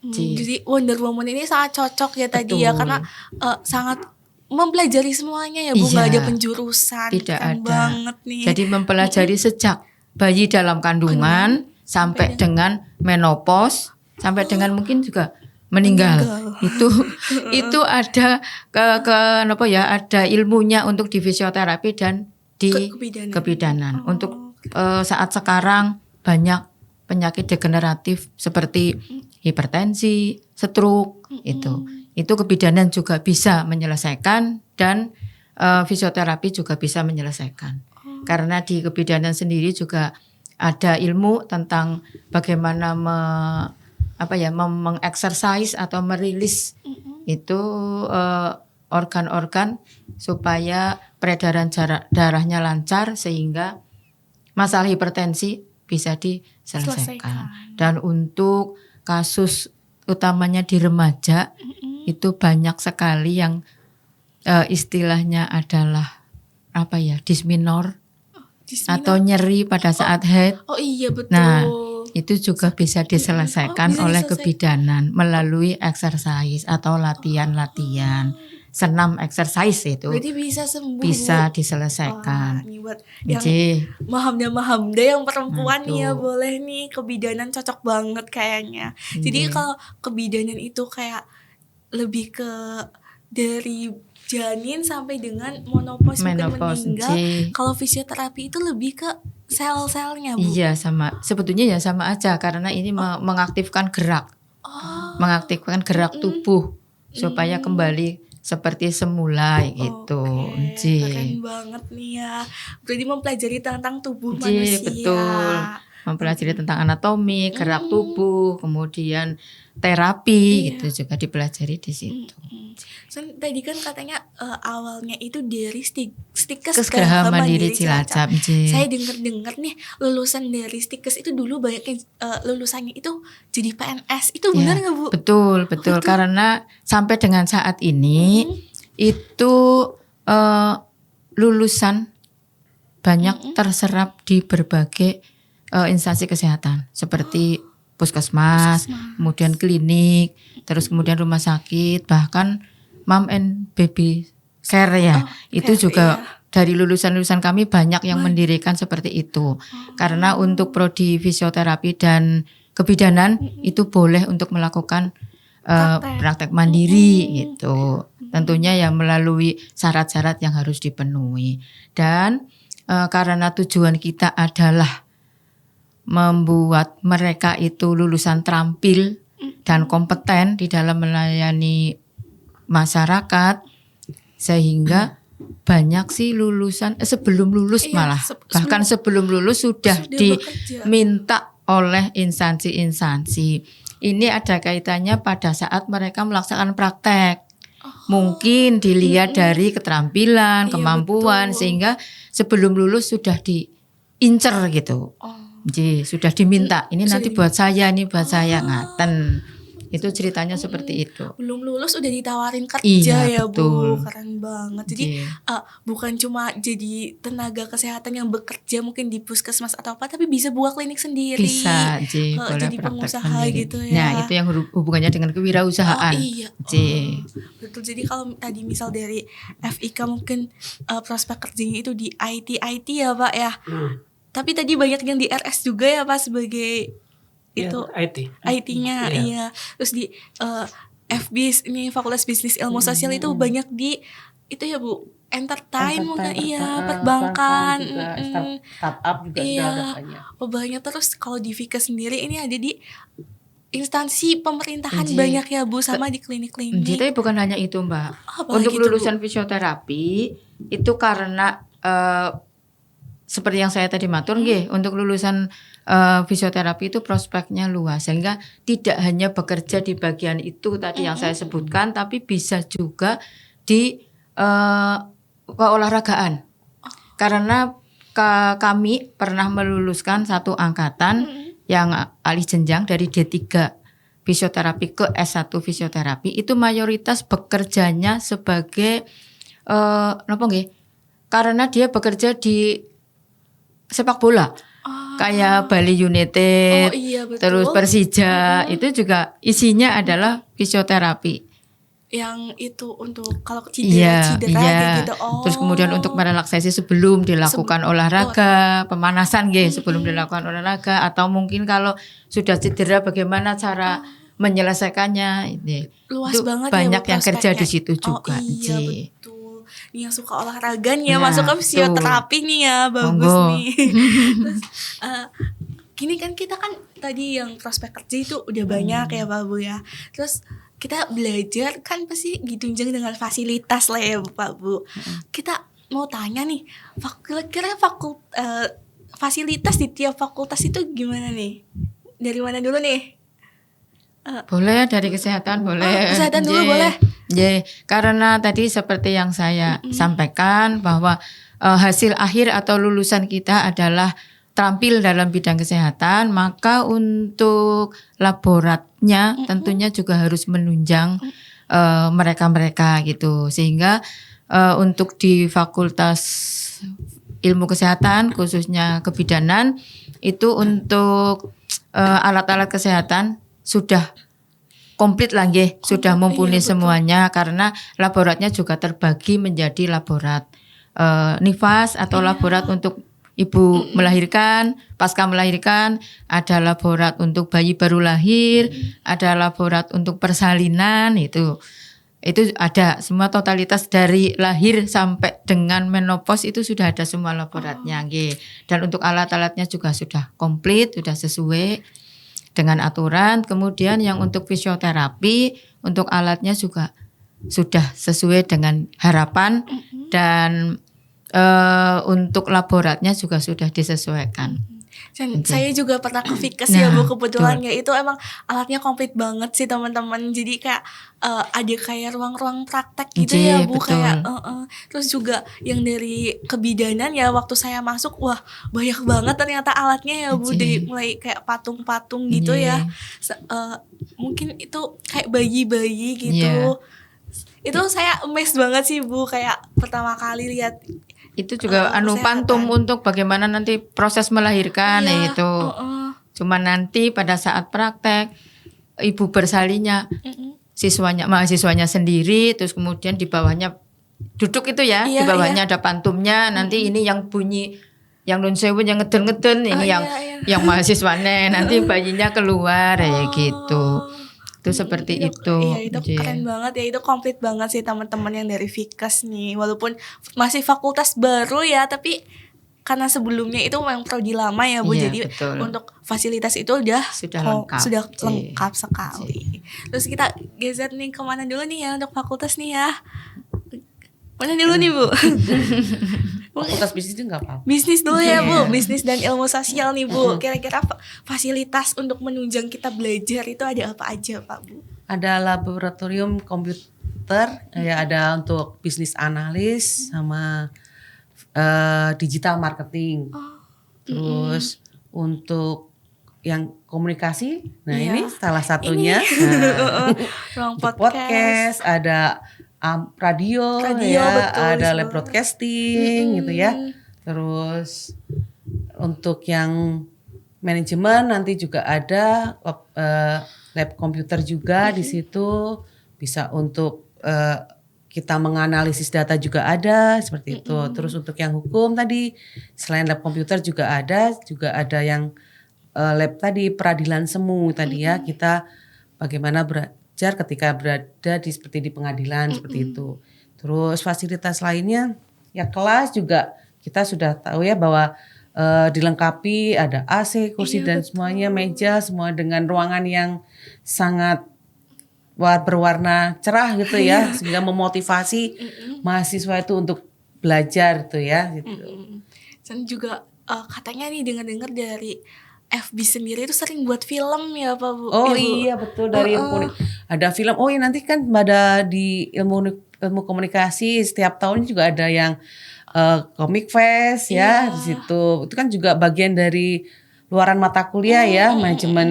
J. Jadi Wonder Woman ini sangat cocok ya tadi ya, Betul. karena sangat mempelajari semuanya ya Bu, nggak Iya. ada penjurusan. Tidak Keren ada. banget nih. Jadi mempelajari sejak bayi dalam kandungan sampai dengan menopause, sampai dengan mungkin juga meninggal. Itu ada ada ilmunya untuk di fisioterapi dan di kebidanan. Untuk saat sekarang banyak penyakit degeneratif seperti hipertensi, stroke itu kebidanan juga bisa menyelesaikan dan fisioterapi juga bisa menyelesaikan. Karena di kebidanan sendiri juga ada ilmu tentang bagaimana mengeksersis atau merilis itu organ-organ supaya peredaran darahnya lancar sehingga masalah hipertensi bisa diselesaikan. Dan untuk kasus utamanya di remaja itu banyak sekali yang istilahnya adalah disminor atau nyeri pada saat haid. Oh iya betul. Nah, itu juga bisa diselesaikan oleh kebidanan melalui eksersis atau latihan-latihan. Senam exercise itu. Berarti bisa sembuh. Bisa diselesaikan. Ini buat yang mahamda yang perempuan nih ya, boleh nih kebidanan cocok banget kayaknya. Jadi kalau kebidanan itu kayak lebih ke dari janin sampai dengan menopause meninggal. Kalau fisioterapi itu lebih ke sel-selnya, Bu. Iya, sama. Sebetulnya ya sama aja karena ini mengaktifkan gerak. Mengaktifkan gerak tubuh supaya kembali seperti semula gitu. Keren banget nih ya. Berarti mempelajari tentang tubuh manusia. Betul. Mempelajari tentang anatomi, gerak tubuh, kemudian terapi gitu juga dipelajari di situ. So, tadi kan katanya awalnya itu dari Stikes Geraha Mandiri Cilacap. Saya dengar nih lulusan dari Stikes itu dulu banyak yang lulusannya itu jadi PNS. Itu benar nggak, Bu? Betul. Karena sampai dengan saat ini itu lulusan banyak terserap di berbagai instansi kesehatan seperti puskesmas, kemudian klinik, terus kemudian rumah sakit, bahkan mom and baby care itu juga dari lulusan-lulusan kami banyak yang mendirikan seperti itu. Karena untuk prodi fisioterapi dan kebidanan itu boleh untuk melakukan praktek mandiri gitu. Tentunya ya melalui syarat-syarat yang harus dipenuhi. Dan karena tujuan kita adalah membuat mereka itu lulusan terampil dan kompeten di dalam melayani masyarakat, sehingga banyak sih lulusan sebelum lulus bahkan sebelum lulus sudah diminta oleh instansi-instansi. Ini ada kaitannya pada saat mereka melaksanakan praktek. Mungkin dilihat dari keterampilan, kemampuan, sehingga sebelum lulus sudah diincer gitu. Jadi sudah diminta, ini nanti buat saya, ini buat saya, ngaten. Itu ceritanya seperti itu. Belum lulus udah ditawarin kerja ya, betul. Bu. Keren banget. Jadi bukan cuma jadi tenaga kesehatan yang bekerja mungkin di puskesmas atau apa, tapi bisa buka klinik sendiri. Bisa, jadi pengusaha sendiri. Gitu ya. Nah, itu yang hubungannya dengan kewirausahaan. Betul. Jadi kalau tadi misal dari FIK mungkin prospek kerjanya itu di IT ya, Pak ya. Tapi tadi banyak yang di RS juga ya, Pak, sebagai itu IT-nya, iya. Terus di FBIS ini Fakultas Bisnis Ilmu Sosial itu banyak di itu ya, Bu, entertain mungkin perbankan, startup juga ada banyak. Banyak. Terus kalau di Vika sendiri ini ada di instansi pemerintahan banyak ya, Bu, sama di klinik-klinik. Tapi bukan hanya itu, Mbak. Untuk lulusan fisioterapi itu karena seperti yang saya tadi matur untuk lulusan fisioterapi itu prospeknya luas, sehingga tidak hanya bekerja di bagian itu tadi yang saya sebutkan, tapi bisa juga di keolahragaan. Karena kami pernah meluluskan satu angkatan yang alih jenjang dari D3 fisioterapi ke S1 fisioterapi, itu mayoritas bekerjanya sebagai karena dia bekerja di sepak bola. Kayak Bali United, terus Persija, itu juga isinya adalah fisioterapi. Yang itu untuk kalau cedera gitu. Terus kemudian untuk merelaksasi sebelum dilakukan olahraga, pemanasan sebelum dilakukan olahraga, atau mungkin kalau sudah cedera bagaimana cara menyelesaikannya. Luas itu banget banyak ya, yang kerja di situ juga. Betul. Yang suka olahraga nih ya, masuk ke fisioterapi nih ya, bagus nih. Terus gini kan kita kan tadi yang prospek kerja itu udah banyak ya, Pak Bu ya. Terus kita belajar kan pasti ditunjang dengan fasilitas lah ya, Pak Bu. Kita mau tanya nih, kira-kira fasilitas di tiap fakultas itu gimana nih? Dari mana dulu nih? Boleh dari kesehatan boleh. Kesehatan dulu Ye. boleh. Ye, karena tadi seperti yang saya sampaikan bahwa hasil akhir atau lulusan kita adalah terampil dalam bidang kesehatan, maka untuk laboratnya tentunya juga harus menunjang mereka-mereka gitu. Sehingga untuk di Fakultas Ilmu Kesehatan khususnya kebidanan itu untuk alat-alat kesehatan sudah komplit lagi, sudah mumpuni semuanya karena laboratnya juga terbagi menjadi laborat nifas atau laborat untuk ibu melahirkan, pasca melahirkan, ada laborat untuk bayi baru lahir, ada laborat untuk persalinan itu ada semua totalitas dari lahir sampai dengan menopause itu sudah ada semua laboratnya nggih. Dan untuk alat-alatnya juga sudah komplit, sudah sesuai dengan aturan. Kemudian yang untuk fisioterapi, untuk alatnya juga sudah sesuai dengan harapan dan untuk laboratnya juga sudah disesuaikan. Dan saya juga pernah ke Fikes ya Bu, kebetulan ya itu emang alatnya komplit banget sih teman-teman. Jadi kayak ada kayak ruang-ruang praktek gitu ya Bu, betul. kayak terus juga yang dari kebidanan ya waktu saya masuk wah banyak banget ternyata alatnya ya Bu, dari mulai kayak patung-patung gitu ya. Mungkin itu kayak bayi-bayi gitu. Itu saya amazed banget sih Bu, kayak pertama kali lihat itu juga kesehatan. pantum untuk bagaimana nanti proses melahirkan itu. Cuma nanti pada saat praktek ibu bersalinnya mahasiswanya sendiri, terus kemudian di bawahnya duduk itu ya, di bawahnya ada pantumnya. Nanti ini yang bunyi yang nun sewu yang ngeden-ngeden ini yang mahasiswanya nanti bayinya keluar ya gitu. Itu seperti itu. Iya itu keren banget ya, itu komplit banget sih teman-teman yang dari Fikes nih. Walaupun masih fakultas baru ya, tapi karena sebelumnya itu memang prodi lama ya Bu. Jadi untuk fasilitas itu sudah lengkap sekali. Terus kita geser nih kemana dulu nih ya untuk fakultas nih ya? Mana dulu nih Bu? Fakultas bisnis itu nggak apa-apa. Bisnis dulu ya Bu, bisnis dan ilmu sosial nih Bu. Kira-kira fasilitas untuk menunjang kita belajar itu ada apa aja Pak Bu? Ada laboratorium komputer, ya ada untuk bisnis analis sama digital marketing. Terus untuk yang komunikasi, nah ini salah satunya. Ruang podcast, ada radio ya, betul, ada lab broadcasting gitu ya. Terus untuk yang manajemen nanti juga ada lab komputer juga di situ, bisa untuk kita menganalisis data juga ada seperti itu. Terus untuk yang hukum tadi selain lab komputer juga ada yang lab tadi peradilan semu tadi ya, kita bagaimana ketika berada seperti di pengadilan seperti itu. Terus fasilitas lainnya ya kelas juga kita sudah tahu ya bahwa dilengkapi ada AC, kursi dan semuanya, meja semua dengan ruangan yang sangat berwarna cerah gitu ya, sehingga memotivasi mahasiswa itu untuk belajar tuh ya gitu. Dan juga katanya nih dengar-dengar dari FB sendiri itu sering buat film ya Pak Bu? Oh iya betul, dari ada film. Oh iya nanti kan ada di ilmu komunikasi setiap tahun juga ada yang Comic Fest ya di situ. Itu kan juga bagian dari luaran mata kuliah ya, manajemen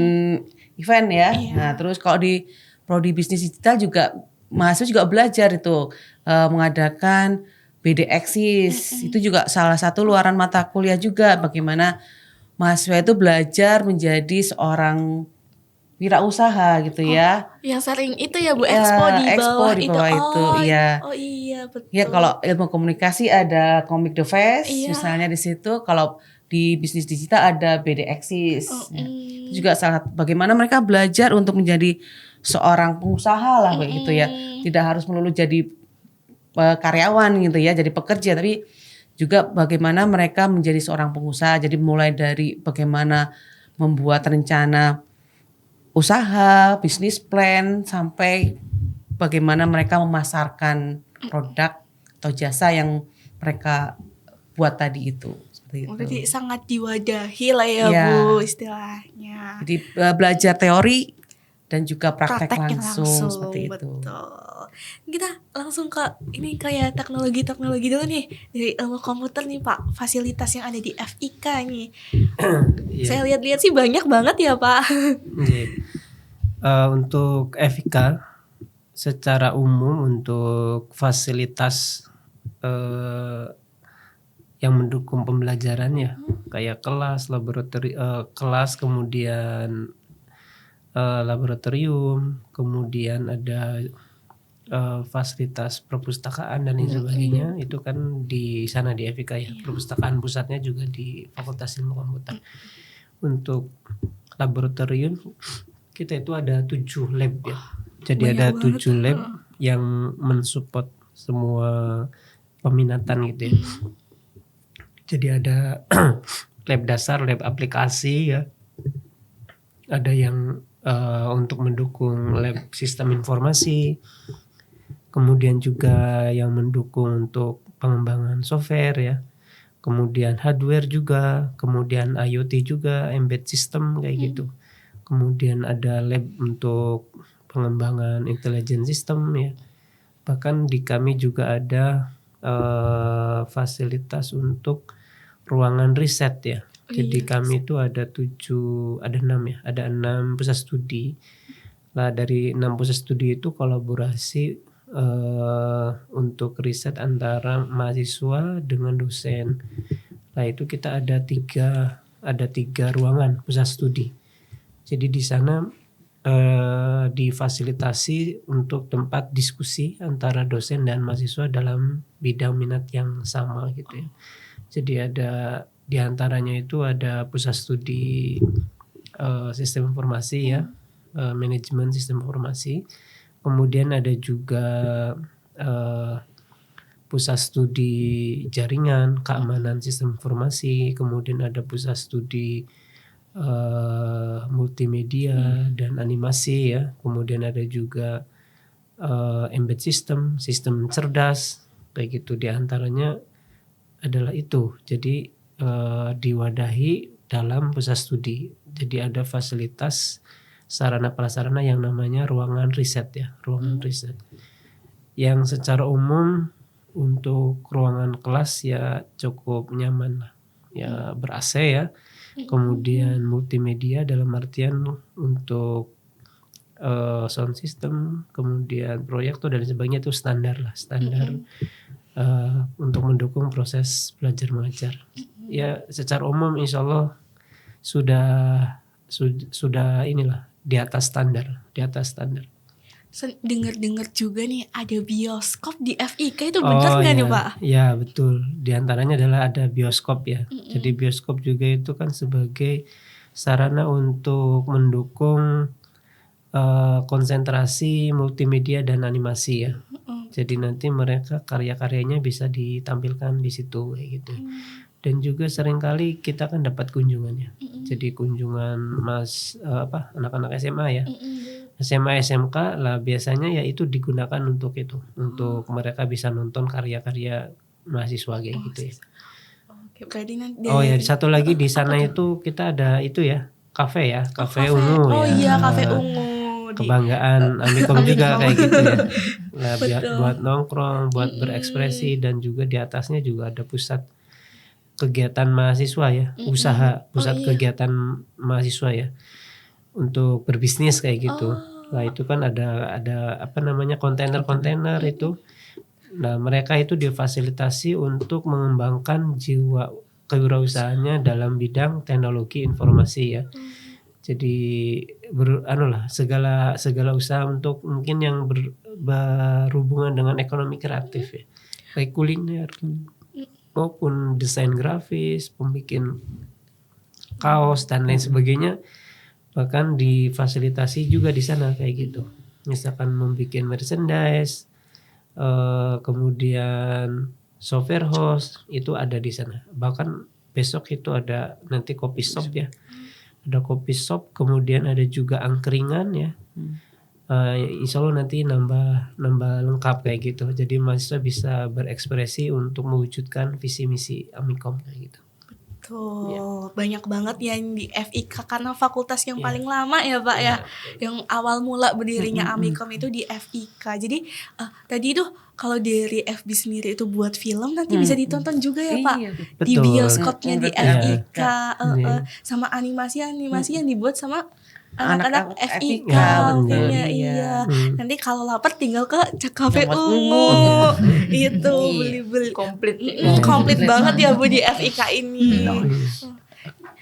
event ya. Nah terus kalau di prodi bisnis digital juga mahasiswa juga belajar itu mengadakan BDXis. Itu juga salah satu luaran mata kuliah juga, bagaimana mahasiswa itu belajar menjadi seorang wirausaha gitu ya. Yang sering itu ya Bu, expo di bawah itu. Ya. Oh iya betul. Ya kalau ilmu komunikasi ada Comic the Fest misalnya di situ. Kalau di bisnis digital ada BDXis. Itu juga salah bagaimana mereka belajar untuk menjadi seorang pengusaha lah kayak gitu ya. Tidak harus melulu jadi karyawan gitu ya, jadi pekerja, tapi juga bagaimana mereka menjadi seorang pengusaha. Jadi mulai dari bagaimana membuat rencana usaha, bisnis plan, sampai bagaimana mereka memasarkan produk atau jasa yang mereka buat tadi itu. Seperti itu. Berarti sangat diwadahi lah ya Iya. Bu istilahnya. Jadi belajar teori dan juga praktek Praktek yang langsung seperti itu. betul. Kita langsung ke ini kayak teknologi dulu nih dari ilmu komputer nih Pak. Fasilitas yang ada di FIK nih. Iya. Saya lihat-lihat sih banyak banget ya Pak. Iya. Untuk FIK secara umum untuk fasilitas yang mendukung pembelajaran ya, kayak kelas, kelas, kemudian laboratorium, kemudian ada fasilitas perpustakaan dan lain sebagainya, itu kan di sana di FIK ya. Perpustakaan pusatnya juga di Fakultas Ilmu Komputer. Untuk laboratorium kita itu ada 7 lab ya. Jadi Banyak ada banget. 7 lab yang mensupport semua peminatan gitu ya. Jadi ada lab dasar, lab aplikasi ya. Ada yang untuk mendukung lab sistem informasi. Kemudian juga yang mendukung untuk pengembangan software ya. Kemudian hardware juga, kemudian IoT juga, embedded system kayak gitu. Kemudian ada lab untuk pengembangan intelligent system ya. Bahkan di kami juga ada fasilitas untuk ruangan riset ya. Jadi kami itu ada 6 ya, ada 6 pusat studi. Lah dari 6 pusat studi itu kolaborasi untuk riset antara mahasiswa dengan dosen. Nah itu kita ada tiga ruangan pusat studi. Jadi di sana difasilitasi untuk tempat diskusi antara dosen dan mahasiswa dalam bidang minat yang sama gitu ya. Jadi ada di antaranya itu ada pusat studi sistem informasi ya, manajemen sistem informasi. Kemudian ada juga pusat studi jaringan, keamanan sistem informasi. Kemudian ada pusat studi multimedia dan animasi ya. Kemudian ada juga embedded system, sistem cerdas, kayak gitu. Di antaranya adalah itu. Jadi diwadahi dalam pusat studi. Jadi ada fasilitas sarana prasarana yang namanya ruangan riset ya, ruangan riset. Yang secara umum untuk ruangan kelas ya cukup nyaman lah. Ya ber-AC ya. Kemudian multimedia dalam artian untuk sound system, kemudian proyektor dan sebagainya itu standar lah, standar untuk mendukung proses belajar mengajar. Ya secara umum insya Allah sudah inilah di atas standar. Dengar-dengar juga nih ada bioskop di FIK, itu benar nggak nih Pak? Ya betul. Di antaranya adalah ada bioskop ya. Jadi bioskop juga itu kan sebagai sarana untuk mendukung konsentrasi multimedia dan animasi ya. Jadi nanti mereka karya-karyanya bisa ditampilkan di situ kayak gitu. Dan juga seringkali kita kan dapat kunjungannya. Jadi kunjungan anak-anak SMA ya. SMA SMK lah biasanya ya itu digunakan untuk itu, untuk mereka bisa nonton karya-karya mahasiswa kayak gitu ya. Oke, berarti nanti Ya satu lagi di sana itu kita ada itu ya, kafe ya, kafe ungu ya. Oh iya, kafe ungu. Kebanggaan Amikom juga kayak gitu ya. Nah, Betul. buat nongkrong, buat berekspresi, dan juga di atasnya juga ada pusat kegiatan mahasiswa ya, pusat kegiatan mahasiswa ya, untuk berbisnis kayak gitu. Nah itu kan ada kontainer itu. Nah mereka itu difasilitasi untuk mengembangkan jiwa kewirausahaannya dalam bidang teknologi informasi ya. Jadi segala usaha untuk mungkin yang berhubungan dengan ekonomi kreatif ya, baik kuliner maupun desain grafis, pembikin kaos dan lain sebagainya, bahkan difasilitasi juga di sana kayak gitu. Misalkan membuat merchandise, kemudian software house itu ada di sana. Bahkan besok itu ada nanti kopi shop ya, ada kopi shop, kemudian ada juga angkringan ya, insya Allah nanti nambah lengkap kayak gitu. Jadi mahasiswa bisa berekspresi untuk mewujudkan visi misi Amikom kayak gitu. Tuh, banyak banget yang di FIK karena fakultas yang Iya. paling lama ya Pak ya. Yang awal mula berdirinya Amikom itu di FIK. Jadi tadi tuh kalau dari FB sendiri itu buat film nanti bisa ditonton juga ya Pak. Iya, Di betul. bioskopnya di Iya. FIK. Iya. Sama animasi yang dibuat sama anak-anak Anak-anak FIK. FIK, Kayaknya bener. iya. Hmm. Nanti kalau lapar tinggal ke Cafe Cafe Ungu. Itu Iya. beli-beli. Komplit. Komplit banget ya Bu di FIK ini. Hmm.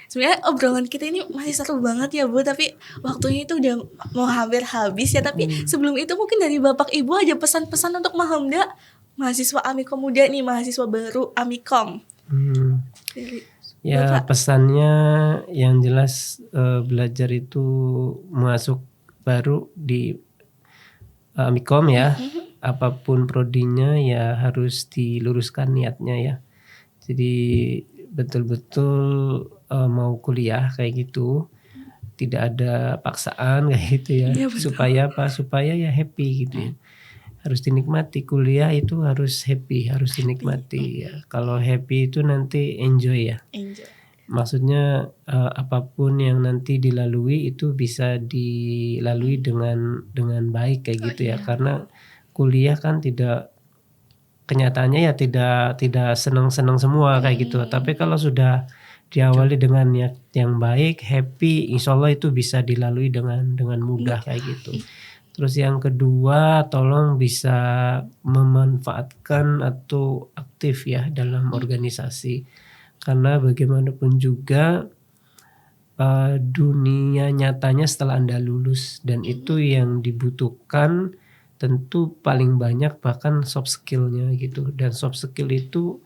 Sebenarnya obrolan kita ini masih seru banget ya Bu, tapi waktunya itu udah mau hampir habis ya. Tapi sebelum itu mungkin dari Bapak Ibu aja pesan-pesan untuk Mahamda, mahasiswa Amikom muda nih, mahasiswa baru Amikom. Dari Ya Bapak. pesannya yang jelas belajar itu masuk baru di Amikom ya. Apapun prodinya ya harus diluruskan niatnya ya. Jadi betul-betul mau kuliah kayak gitu. Tidak ada paksaan kayak gitu ya. Iya, betul. Supaya apa? Supaya ya happy gitu ya. Harus dinikmati, kuliah itu harus happy, harus dinikmati ya. Kalau happy itu nanti enjoy ya. Enjoy. Maksudnya apapun yang nanti dilalui itu bisa dilalui dengan baik kayak gitu ya. Karena kuliah kan tidak, kenyataannya ya tidak senang-senang semua kayak gitu. Tapi kalau sudah diawali dengan niat yang baik, happy, insya Allah itu bisa dilalui dengan mudah kayak gitu. Terus yang kedua, tolong bisa memanfaatkan atau aktif ya dalam organisasi. Karena bagaimanapun juga dunia nyatanya setelah Anda lulus, dan itu yang dibutuhkan tentu paling banyak bahkan soft skillnya gitu. Dan soft skill itu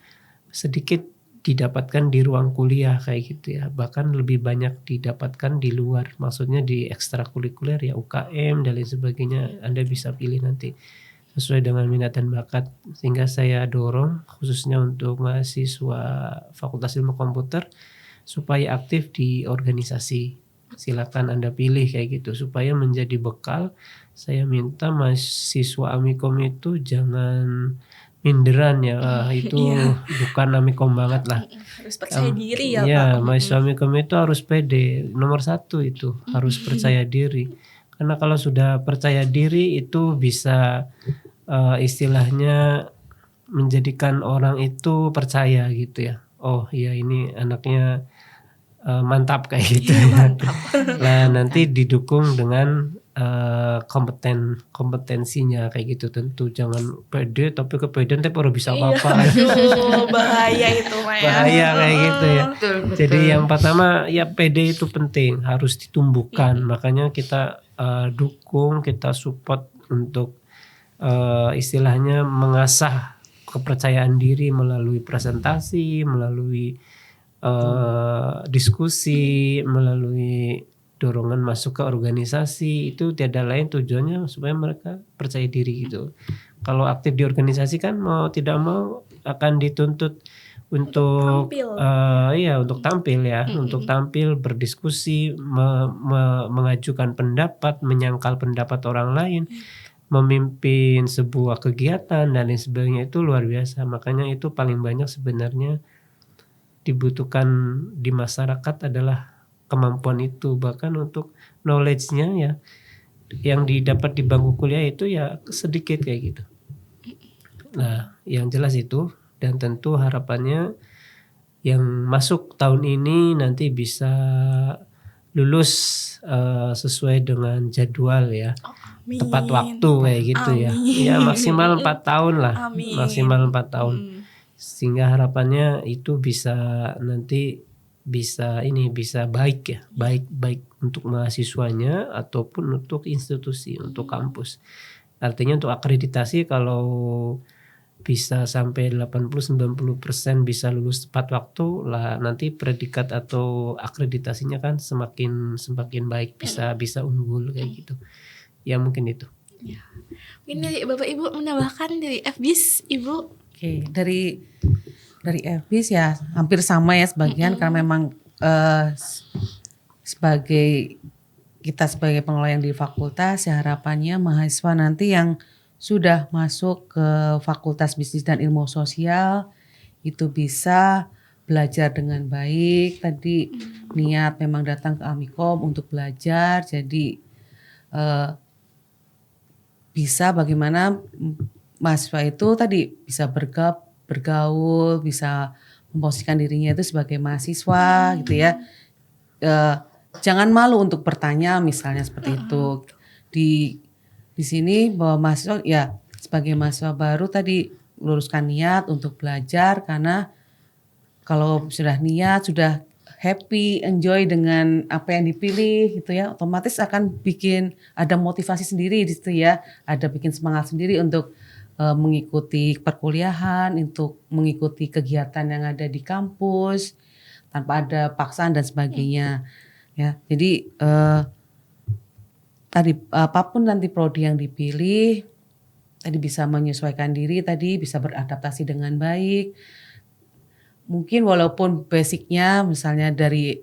sedikit didapatkan di ruang kuliah kayak gitu ya, bahkan lebih banyak didapatkan di luar, maksudnya di ekstrakurikuler ya, UKM dan lain sebagainya. Anda bisa pilih nanti sesuai dengan minat dan bakat, sehingga saya dorong khususnya untuk mahasiswa Fakultas Ilmu Komputer supaya aktif di organisasi. Silakan Anda pilih kayak gitu supaya menjadi bekal. Saya minta mahasiswa Amikom itu jangan minderan ya, itu bukan Amikom banget lah. Harus percaya diri ya Iya, Pak. mahasiswa Amikom itu harus pede. Nomor satu itu harus percaya diri. Karena kalau sudah percaya diri itu bisa istilahnya menjadikan orang itu percaya gitu ya. Oh iya, ini anaknya mantap kayak gitu. Nah nanti didukung dengan kompetensinya kayak gitu. Tentu jangan pede tapi kepedean tapi orang bisa apa-apa. Aduh, bahaya itu Pak ya. Bahaya kayak gitu ya. Betul. Jadi yang pertama ya pede itu penting, harus ditumbuhkan. Makanya kita dukung, kita support untuk istilahnya mengasah kepercayaan diri melalui presentasi, melalui diskusi, melalui dorongan masuk ke organisasi. Itu tiada lain tujuannya supaya mereka percaya diri gitu. Kalau aktif di organisasi kan mau tidak mau akan dituntut untuk tampil. untuk tampil ya, untuk tampil, berdiskusi, mengajukan pendapat, menyangkal pendapat orang lain, memimpin sebuah kegiatan dan lain sebagainya. Itu luar biasa. Makanya itu paling banyak sebenarnya dibutuhkan di masyarakat adalah kemampuan itu. Bahkan untuk knowledge-nya ya yang didapat di bangku kuliah itu ya sedikit kayak gitu. Nah, yang jelas itu, dan tentu harapannya yang masuk tahun ini nanti bisa lulus sesuai dengan jadwal ya. Amin. Tepat waktu kayak gitu ya. Amin. Ya maksimal 4 tahun lah. Amin. Maksimal 4 tahun. Sehingga harapannya itu bisa nanti bisa baik ya, baik untuk mahasiswanya ataupun untuk institusi, untuk kampus. Artinya untuk akreditasi kalau bisa sampai 80-90% bisa lulus tepat waktu lah, nanti predikat atau akreditasinya kan semakin baik, bisa unggul kayak gitu. Ya mungkin itu. Mungkin dari Bapak Ibu menambahkan dari FBIS Ibu. Oke, dari FBIS ya hampir sama ya sebagian, karena memang sebagai kita sebagai pengelola yang di fakultas, ya harapannya mahasiswa nanti yang sudah masuk ke Fakultas Bisnis dan Ilmu Sosial itu bisa belajar dengan baik. Tadi niat memang datang ke Amikom untuk belajar, jadi bisa bagaimana mahasiswa itu tadi bisa bergaul, bisa memposisikan dirinya itu sebagai mahasiswa gitu ya. Jangan malu untuk bertanya misalnya seperti itu. Di sini bahwa mahasiswa ya sebagai mahasiswa baru tadi luruskan niat untuk belajar, karena kalau sudah niat, sudah happy, enjoy dengan apa yang dipilih gitu ya, otomatis akan bikin ada motivasi sendiri di situ ya, ada bikin semangat sendiri untuk mengikuti perkuliahan, untuk mengikuti kegiatan yang ada di kampus tanpa ada paksaan dan sebagainya. Ya, jadi tadi apapun nanti prodi yang dipilih, tadi bisa menyesuaikan diri, tadi bisa beradaptasi dengan baik. Mungkin walaupun basicnya misalnya dari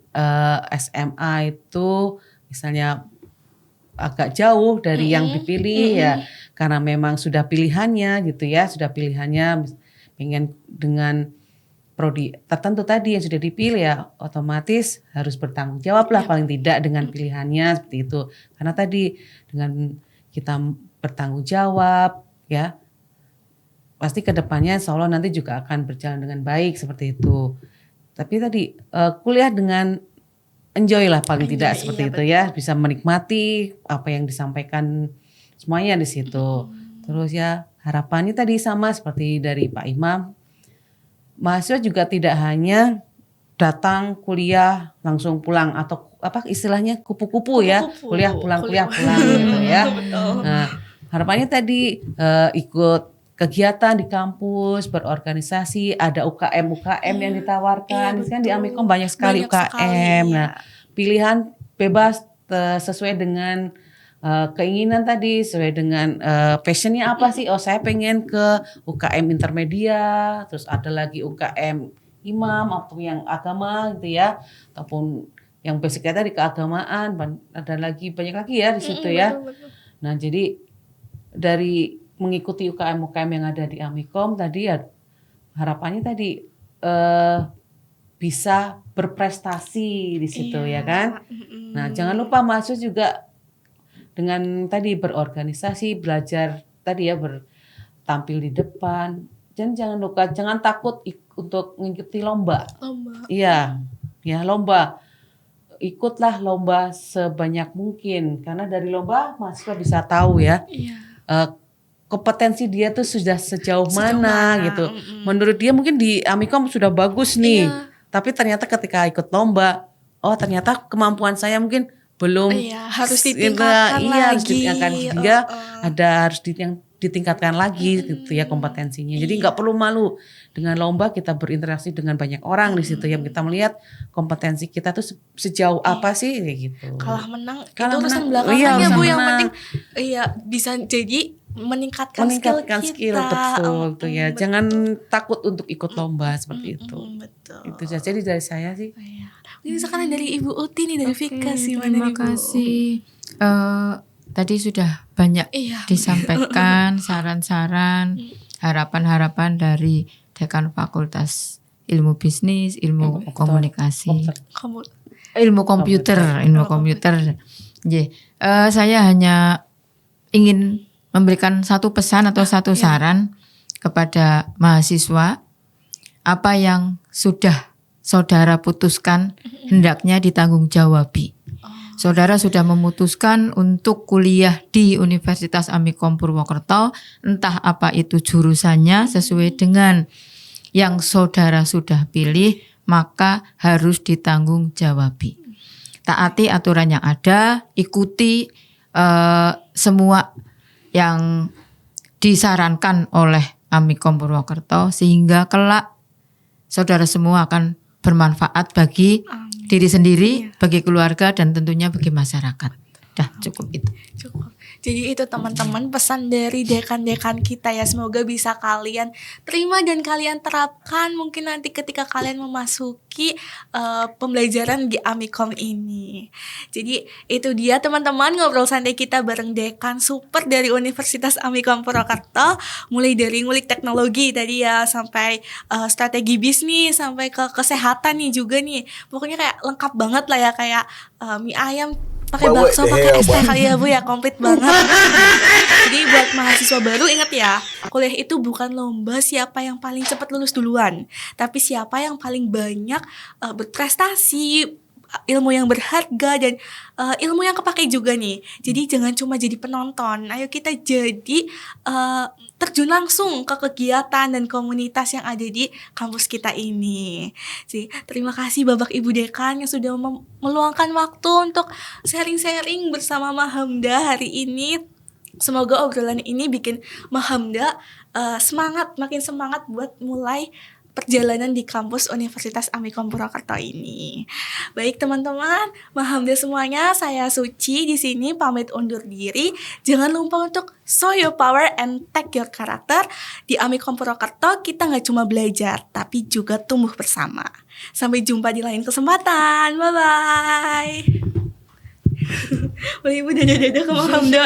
SMA itu misalnya agak jauh dari yang dipilih ya, karena memang sudah pilihannya gitu ya, sudah pilihannya pengen dengan prodi tertentu tadi yang sudah dipilih ya, otomatis harus bertanggung jawab lah paling tidak dengan pilihannya seperti itu. Karena tadi dengan kita bertanggung jawab ya, pasti kedepannya insya Allah nanti juga akan berjalan dengan baik seperti itu. Tapi tadi kuliah dengan enjoy lah paling tidak seperti itu ya, bisa menikmati apa yang disampaikan semuanya di situ. Terus ya harapannya tadi sama seperti dari Pak Imam, mahasiswa juga tidak hanya datang kuliah langsung pulang atau apa istilahnya kupu-kupu ya, kuliah pulang gitu ya. Nah, harapannya tadi ikut kegiatan di kampus, berorganisasi, ada UKM yang ditawarkan. Kan di Amikom banyak sekali UKM. Nah, pilihan bebas sesuai dengan keinginan tadi, sesuai dengan passionnya apa sih? Oh, saya pengen ke UKM intermedia, terus ada lagi UKM imam atau yang agama gitu ya, ataupun yang basicnya tadi keagamaan, ada lagi banyak lagi ya di situ ya. Nah, jadi dari mengikuti UKM yang ada di Amikom tadi ya harapannya tadi bisa berprestasi di situ ya kan. Nah, jangan lupa mahasiswa juga dengan tadi berorganisasi, belajar tadi ya, bertampil di depan. Dan jangan lupa, jangan takut untuk mengikuti lomba. Iya, ya lomba. Ikutlah lomba sebanyak mungkin, karena dari lomba mahasiswa bisa tahu ya. Kompetensi dia tuh sudah sejauh mana gitu. Menurut dia mungkin di Amikom sudah bagus nih. Tapi ternyata ketika ikut lomba, oh ternyata kemampuan saya mungkin belum, harus ditingkatkan lagi. Harus ditingkatkan sehingga harus ditingkatkan lagi gitu ya kompetensinya. Jadi nggak perlu malu dengan lomba, kita berinteraksi dengan banyak orang di situ ya, kita melihat kompetensi kita tuh sejauh apa sih kayak gitu. Kalah menang itu urusan belakangnya Bu, yang penting bisa jadi meningkatkan skill betul tuh ya. Jangan takut untuk ikut lomba seperti itu. Betul. Itu saja dari saya sih. Ini sekarang dari Ibu Uti nih, dari Vika sih. Terima kasih. Tadi sudah banyak disampaikan saran-saran, harapan-harapan dari Dekan Fakultas Ilmu Bisnis, Ilmu Komunikasi, Ilmu Komputer. Saya hanya ingin memberikan satu pesan atau satu saran kepada mahasiswa. Apa yang sudah saudara putuskan hendaknya ditanggung jawabi. Saudara sudah memutuskan untuk kuliah di Universitas Amikom Purwokerto, entah apa itu jurusannya sesuai dengan yang saudara sudah pilih, maka harus ditanggung jawabi. Taati aturan yang ada, ikuti semua yang disarankan oleh Amikom Purwokerto, sehingga kelak saudara semua akan bermanfaat bagi diri sendiri, bagi keluarga, dan tentunya bagi masyarakat. Dah cukup itu. Cukup. Jadi itu teman-teman pesan dari dekan-dekan kita ya. Semoga bisa kalian terima dan kalian terapkan mungkin nanti ketika kalian memasuki pembelajaran di Amikom ini. Jadi itu dia teman-teman ngobrol santai kita bareng dekan super dari Universitas Amikom Purwokerto. Mulai dari ngulik teknologi tadi ya sampai strategi bisnis sampai ke kesehatan nih juga nih. Pokoknya kayak lengkap banget lah ya, kayak mie ayam pakai bakso pakai es teh kali ya Bu ya, komplit banget. Jadi buat mahasiswa baru ingat ya, kuliah itu bukan lomba siapa yang paling cepat lulus duluan, tapi siapa yang paling banyak berprestasi, ilmu yang berharga dan ilmu yang kepake juga nih. Jadi jangan cuma jadi penonton, ayo kita jadi terjun langsung ke kegiatan dan komunitas yang ada di kampus kita ini. Jadi terima kasih Bapak Ibu Dekan yang sudah meluangkan waktu untuk sharing-sharing bersama Mahamda hari ini. Semoga obrolan ini bikin Mahamda makin semangat buat mulai perjalanan di kampus Universitas Amikom Purwokerto ini. Baik teman-teman, Mahamda semuanya, saya Suci di sini pamit undur diri. Jangan lupa untuk show your power and take your character. Di Amikom Purwokerto kita nggak cuma belajar, tapi juga tumbuh bersama. Sampai jumpa di lain kesempatan. Bye-bye. Boleh Ibu dadah-dadah ke Mahamda.